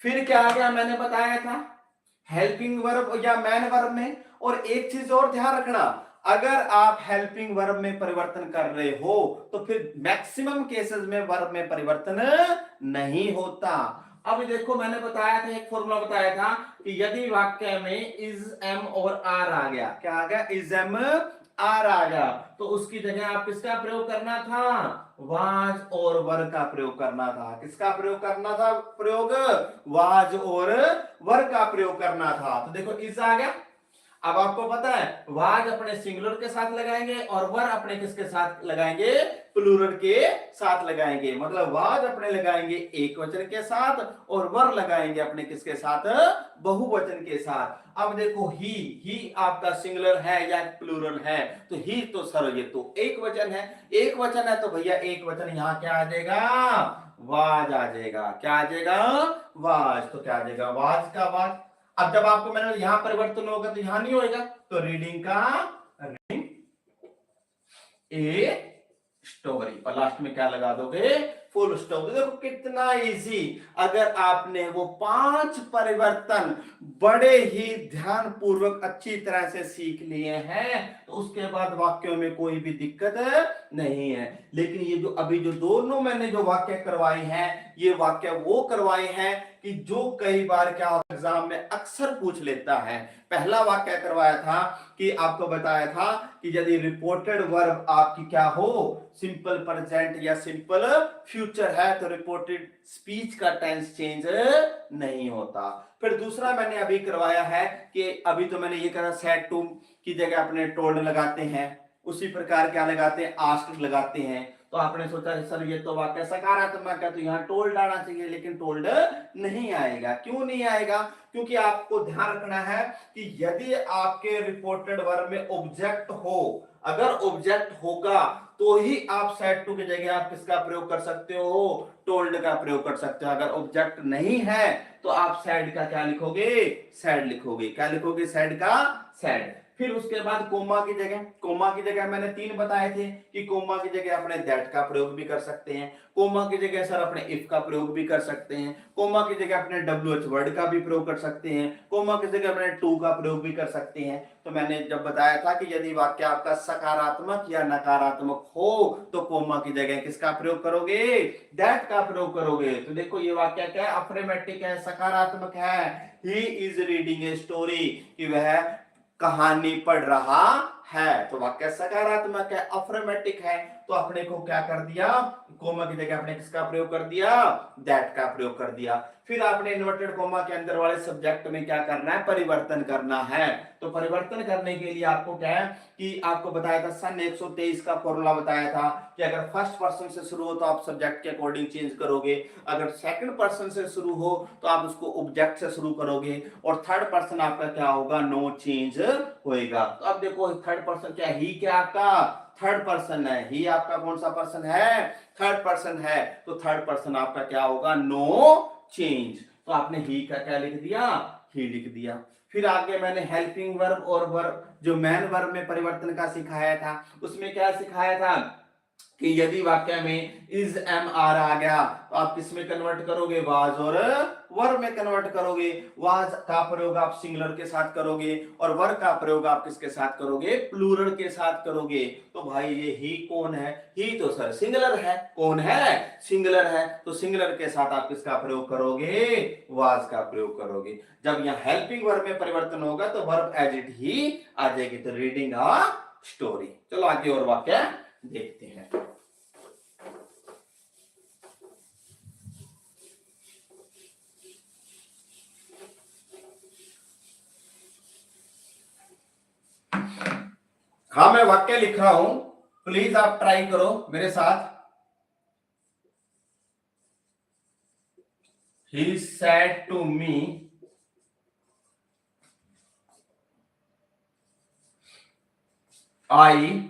फिर क्या आ गया, मैंने बताया था हेल्पिंग वर्ब या मैन वर्ब में। और एक चीज और ध्यान रखना, अगर आप हेल्पिंग वर्ब में परिवर्तन कर रहे हो तो फिर मैक्सिमम केसेस में वर्ब में परिवर्तन नहीं होता। अब देखो मैंने बताया था, एक फॉर्मूला बताया था कि यदि वाक्य में इज एम और आर आ गया, क्या आ गया, इज एम आर आ गया, तो उसकी जगह आप किसका प्रयोग करना था, वाज और वर का प्रयोग करना था। किसका प्रयोग करना था, प्रयोग वाज और वर का प्रयोग करना था। तो देखो इस आ गया। अब आपको पता है वाज अपने सिंगुलर के साथ लगाएंगे और वर अपने किसके साथ लगाएंगे, प्लूरल के साथ लगाएंगे। मतलब वाज अपने लगाएंगे एक वचन के साथ और वर लगाएंगे अपने किसके साथ, बहुवचन के साथ। अब देखो ही आपका सिंगुलर है या प्लूरल है, तो ही तो सर ये तो एक वचन है, एक वचन है तो भैया एक वचन यहाँ क्या आ जाएगा, वाज आ जाएगा। क्या आ जाएगा, वाज। तो क्या आ जाएगा, वाज का वाज। अब जब आपको मैंने यहां परिवर्तन होगा तो यहां नहीं होएगा, तो रीडिंग का रीडिंग ए स्टोरी, और लास्ट में क्या लगा दोगे, फुल स्टॉप। देखो कितना इजी। अगर आपने वो 5 परिवर्तन बड़े ही ध्यान पूर्वक अच्छी तरह से सीख लिए हैं तो उसके बाद वाक्यों में कोई भी दिक्कत नहीं है। लेकिन ये जो अभी जो दोनों मैंने जो वाक्य करवाए हैं, ये वाक्य वो करवाए हैं कि जो कई बार क्या होता है एग्जाम में अक्सर पूछ लेता है। पहला वाक्य करवाया था कि आपको बताया था कि यदि रिपोर्टेड वर्ब आपकी क्या हो, सिंपल प्रेजेंट या सिंपल फ्यूचर है, तो रिपोर्टेड स्पीच का टेंस चेंज नहीं होता। फिर दूसरा मैंने अभी करवाया है कि अभी तो मैंने ये कहा सेड टू की जगह अपने टोल्ड लगाते हैं, उसी प्रकार क्या लगाते हैं, आस्क्ड लगाते हैं। तो आपने सोचा सर ये तो वाक्य सकारात्मक है तो यहाँ टोल्ड आना चाहिए, लेकिन टोल्ड नहीं आएगा। क्यों नहीं आएगा, क्योंकि आपको ध्यान रखना है कि यदि आपके रिपोर्टेड वर्ब में ऑब्जेक्ट हो, अगर ऑब्जेक्ट होगा तो ही आप सेड टू की जगह आप किसका प्रयोग कर सकते हो, टोल्ड का प्रयोग कर सकते हो। अगर ऑब्जेक्ट नहीं है तो आप सेड का क्या लिखोगे, सेड लिखोगे। क्या लिखोगे, सेड का सेड। फिर उसके बाद कोमा की जगह मैंने 3 बताए थे कि कोमा की जगह अपने दैट का प्रयोग भी कर सकते हैं, कोमा की जगह सर अपने इफ का प्रयोग भी कर सकते हैं, कोमा की जगह अपने WH वर्ड का भी प्रयोग कर सकते हैं, कोमा की जगह अपने टू का प्रयोग भी कर सकते हैं। तो मैंने जब बताया था कि यदि वाक्य आपका सकारात्मक या नकारात्मक हो तो कोमा की जगह किसका प्रयोग करोगे, दैट का प्रयोग करोगे। तो देखो ये वाक्य क्या है, अफर्मेटिव है, सकारात्मक है। ही इज रीडिंग ए स्टोरी, कि वह कहानी पढ़ रहा है, तो वाक्य सकारात्मक है, अफर्मेटिव है। तो अपने को क्या कर दिया, कोमा की जगह आपने किसका प्रयोग कर दिया, दैट का प्रयोग कर दिया। फिर आपने इन्वर्टेड कोमा के अंदर वाले सब्जेक्ट में क्या करना है, परिवर्तन करना है। तो परिवर्तन करने के लिए आपको क्या है कि आपको बताया था सन 123 का फॉर्मूला बताया था कि अगर फर्स्ट पर्सन से शुरू हो तो आप सब्जेक्ट के अकॉर्डिंग चेंज करोगे, अगर सेकंड पर्सन से शुरू हो तो आप उसको ऑब्जेक्ट से शुरू करोगे, और थर्ड पर्सन आपका क्या होगा, नो चेंज होएगा। तो अब देखो थर्ड पर्सन क्या, ही क्या आपका थर्ड पर्सन है, ही आपका कौन सा पर्सन है, थर्ड पर्सन है। तो थर्ड पर्सन आपका क्या होगा, नो चेंज। तो आपने ही का क्या लिख दिया, ही लिख दिया। फिर आगे मैंने हेल्पिंग वर्ब और वर्ब जो मैन वर्ब में परिवर्तन का सिखाया था, उसमें क्या सिखाया था कि यदि वाक्य में इज एम आर आ गया तो आप किस में कन्वर्ट करोगे, वाज और वर में कन्वर्ट करोगे। वाज का प्रयोग आप सिंगुलर के साथ करोगे और वर का प्रयोग आप किसके साथ करोगे, प्लूरल के साथ करोगे। तो भाई ये ही कौन है, ही तो सर सिंगुलर है। कौन है, सिंगुलर है, तो सिंगुलर के साथ आप किसका प्रयोग करोगे, वाज का प्रयोग करोगे। जब यहाँ हेल्पिंग वर्ब में परिवर्तन होगा तो वर्ब एज इट ही आ जाएगी, तो रीडिंग अ स्टोरी। चलो आगे और वाक्य देखते हैं। हाँ मैं वाक्य लिख रहा हूं, प्लीज आप ट्राई करो मेरे साथ। He said to me, I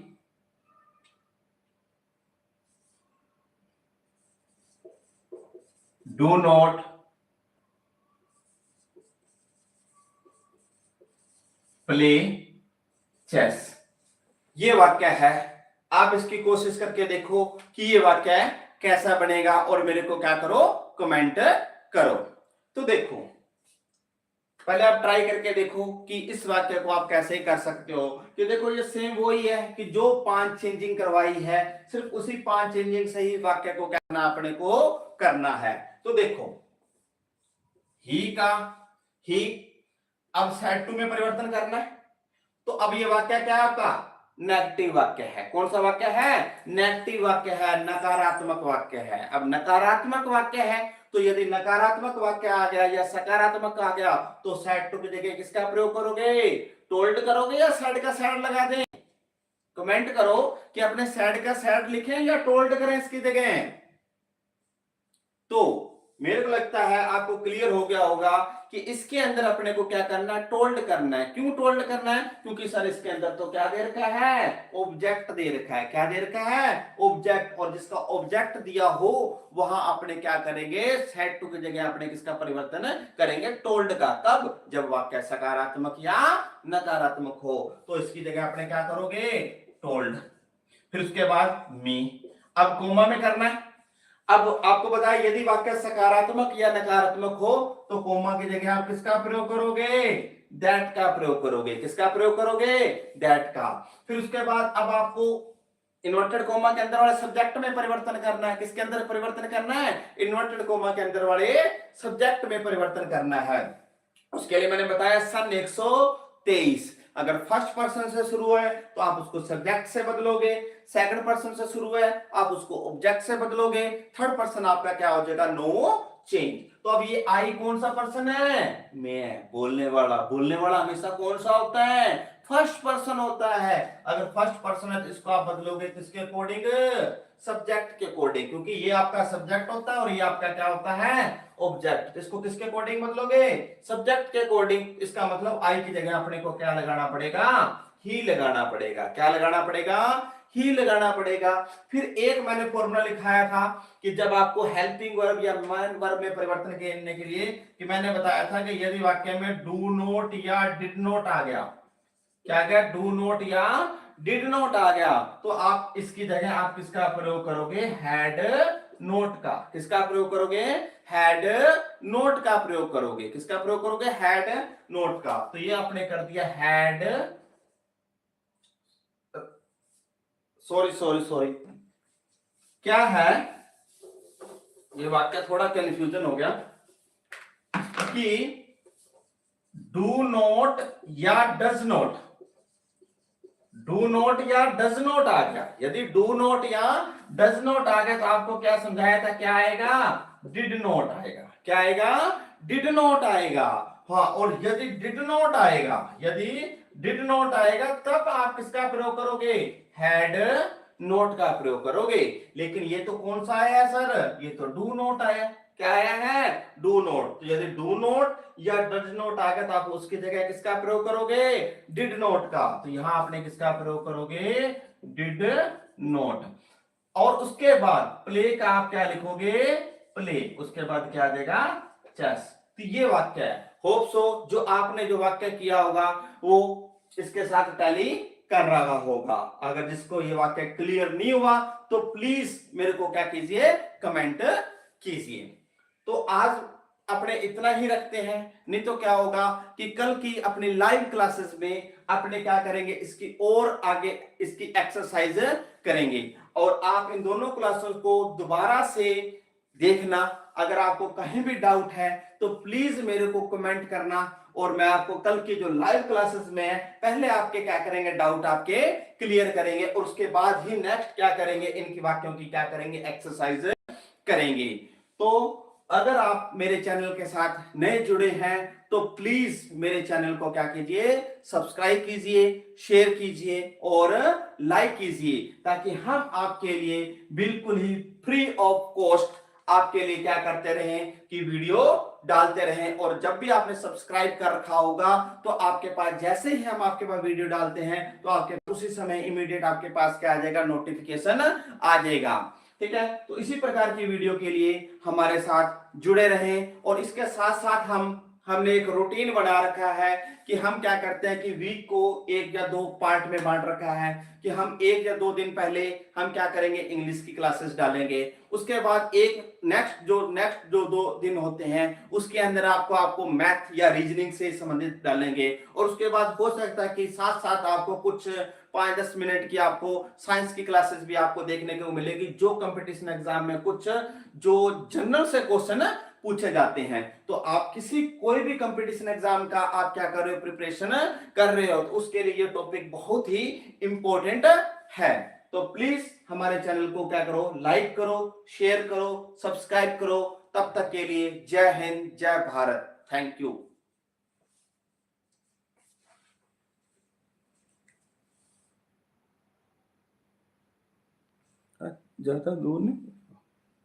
do not play chess। ये वाक्य है, आप इसकी कोशिश करके देखो कि ये वाक्य कैसा बनेगा और मेरे को क्या करो, कमेंट करो। तो देखो पहले आप ट्राई करके देखो कि इस वाक्य को आप कैसे कर सकते हो। कि देखो ये सेम वही है कि जो 5 चेंजिंग करवाई है, सिर्फ उसी 5 चेंजिंग से ही वाक्य को करना अपने को करना है। तो देखो ही का ही, अब सेड टू में परिवर्तन करना है। तो अब ये वाक्य क्या है आपका, नेगेटिव वाक्य है। कौन सा वाक्य है? नेगेटिव वाक्य है, नकारात्मक वाक्य है। अब नकारात्मक वाक्य है तो यदि नकारात्मक वाक्य आ गया या सकारात्मक आ गया तो सेड टू की जगह किसका प्रयोग करोगे? टोल्ड करोगे या सेड का सेड लगा दें? कमेंट करो कि अपने सेड का सेड लिखें या टोल्ड करें इसकी जगह। तो मेरे को लगता है आपको क्लियर हो गया होगा कि इसके अंदर अपने को क्या करना है? टोल्ड करना है। क्यों टोल्ड करना है? क्योंकि सर इसके अंदर तो क्या दे रखा है? ऑब्जेक्ट दे रखा है। क्या दे रखा है? ऑब्जेक्ट। और जिसका ऑब्जेक्ट दिया हो वहां अपने क्या करेंगे? सेड टू की जगह अपने किसका परिवर्तन करेंगे? टोल्ड का। कब? जब वाक्य सकारात्मक या नकारात्मक हो तो इसकी जगह अपने क्या करोगे? टोल्ड। फिर उसके बाद मी। अब कोमा में करना है। अब आपको बताया यदि वाक्य सकारात्मक या नकारात्मक हो तो कोमा की जगह आप किसका प्रयोग करोगे? दैट का प्रयोग करोगे। किसका प्रयोग करोगे? दैट का। फिर उसके बाद अब आपको इन्वर्टेड कोमा के अंदर वाले सब्जेक्ट में परिवर्तन करना है। किसके अंदर परिवर्तन करना है? इन्वर्टेड कोमा के अंदर वाले सब्जेक्ट में परिवर्तन करना है। उसके लिए मैंने बताया सन 123। अगर फर्स्ट पर्सन से शुरू है तो आप उसको सब्जेक्ट से बदलोगे, सेकंड पर्सन से शुरू है आप उसको ऑब्जेक्ट से बदलोगे, थर्ड पर्सन आपका क्या हो जाएगा? No change. तो अब ये आई कौन सा पर्सन है? मैं। बोलने वाला। बोलने वाला हमेशा कौन सा होता है? फर्स्ट पर्सन होता है। अगर फर्स्ट पर्सन है तो इसको आप बदलोगे किसके अकॉर्डिंग? सब्जेक्ट के अकॉर्डिंग, क्योंकि ये आपका सब्जेक्ट होता है और ये आपका क्या होता है? ऑब्जेक्ट। इसको किसके अकॉर्डिंग बदलोगे? सब्जेक्ट के अकॉर्डिंग। इसका मतलब आई की जगह अपने को क्या लगाना पड़ेगा? ही लगाना पड़ेगा। क्या लगाना पड़ेगा? ही लगाना पड़ेगा। फिर एक मैंने फॉर्मूला लिखाया था कि जब आपको हेल्पिंग वर्ब या मेन वर्ब में परिवर्तन करने के लिए, कि मैंने बताया था कि यदि वाक्य में डू नॉट या डिड नॉट आ गया, क्या गया? डू नॉट या डिड नॉट आ गया तो आप इसकी जगह आप किसका प्रयोग करोगे? हैड नोट का। किसका प्रयोग करोगे? हैड नोट का प्रयोग करोगे। किसका प्रयोग करोगे? हैड नोट का। तो ये आपने कर दिया हैड, सॉरी सॉरी सॉरी, क्या है ये वाक्य थोड़ा कंफ्यूजन हो गया कि डू नॉट या डज नॉट, डू नॉट या डज नॉट आ गया। यदि डू नॉट या डज नॉट आ गया तो आपको क्या समझाया था? क्या आएगा? डिड नॉट आएगा। क्या आएगा? डिड नॉट आएगा। हाँ, और यदि डिड नॉट आएगा, यदि डिड नॉट आएगा तब आप किसका प्रयोग करोगे? हैड नोट का प्रयोग करोगे। लेकिन ये तो कौन सा आया सर? ये तो डू नॉट आया। क्या आया है? Do not. तो यदि डू नॉट या डज नॉट आ गया तो आप उसकी जगह किसका प्रयोग करोगे? डिड नॉट का। तो यहां आपने किसका प्रयोग करोगे? Did not. और उसके बाद प्ले का आप क्या लिखोगे? प्ले। उसके बाद क्या आ जाएगा? चेस। तो ये वाक्य है। होप सो जो आपने जो वाक्य किया होगा वो इसके साथ टैली कर रहा होगा। अगर जिसको ये वाक्य क्लियर नहीं हुआ तो प्लीज मेरे को क्या कीजिए? कमेंट कीजिए। तो आज अपने इतना ही रखते हैं, नहीं तो क्या होगा कि कल की अपनी लाइव क्लासेस में अपने क्या करेंगे? इसकी और आगे इसकी एक्सरसाइज करेंगे और आप इन दोनों क्लासों को दोबारा से देखना। अगर आपको कहीं भी डाउट है तो प्लीज मेरे को कमेंट करना और मैं आपको कल की जो लाइव क्लासेस में है पहले आपके क्या करेंगे? डाउट आपके क्लियर करेंगे और उसके बाद ही नेक्स्ट क्या करेंगे? इनकी वाक्यों की क्या करेंगे? एक्सरसाइज करेंगे। तो अगर आप मेरे चैनल के साथ नए जुड़े हैं तो प्लीज मेरे चैनल को क्या कीजिए? सब्सक्राइब कीजिए, शेयर कीजिए और लाइक कीजिए ताकि हम आपके लिए बिल्कुल ही फ्री ऑफ कॉस्ट आपके लिए क्या करते रहें कि वीडियो डालते रहें। और जब भी आपने सब्सक्राइब कर रखा होगा तो आपके पास जैसे ही हम आपके पास वीडियो डालते हैं तो आपके उसी समय इमीडिएट आपके पास क्या आ जाएगा? नोटिफिकेशन आ जाएगा। ठीक है, तो इसी प्रकार की वीडियो के लिए हमारे साथ जुड़े रहें। और इसके साथ साथ हमने एक रूटीन बना रखा है कि हम क्या करते हैं कि वीक को 1 या 2 पार्ट में बांट रखा है कि हम 1 या 2 दिन पहले हम क्या करेंगे? इंग्लिश की क्लासेस डालेंगे। उसके बाद एक नेक्स्ट जो 2 दिन होते हैं उसके अंदर आपको मैथ या रीजनिंग से संबंधित डालेंगे। और उसके बाद हो सकता है कि साथ साथ आपको कुछ 5-10 मिनट की आपको साइंस की क्लासेस भी आपको देखने को मिलेगी, जो कंपटीशन एग्जाम में कुछ जो जनरल से क्वेश्चन पूछे जाते हैं। तो आप किसी कोई भी कंपटीशन एग्जाम का आप क्या कर रहे हो, प्रिपरेशन कर रहे हो, तो उसके लिए ये टॉपिक बहुत ही इंपॉर्टेंट है। तो प्लीज हमारे चैनल को क्या करो, लाइक करो, शेयर करो, सब्सक्राइब करो। तब तक के लिए जय हिंद, जय भारत, थैंक यू। ज्यादा दूर नहीं।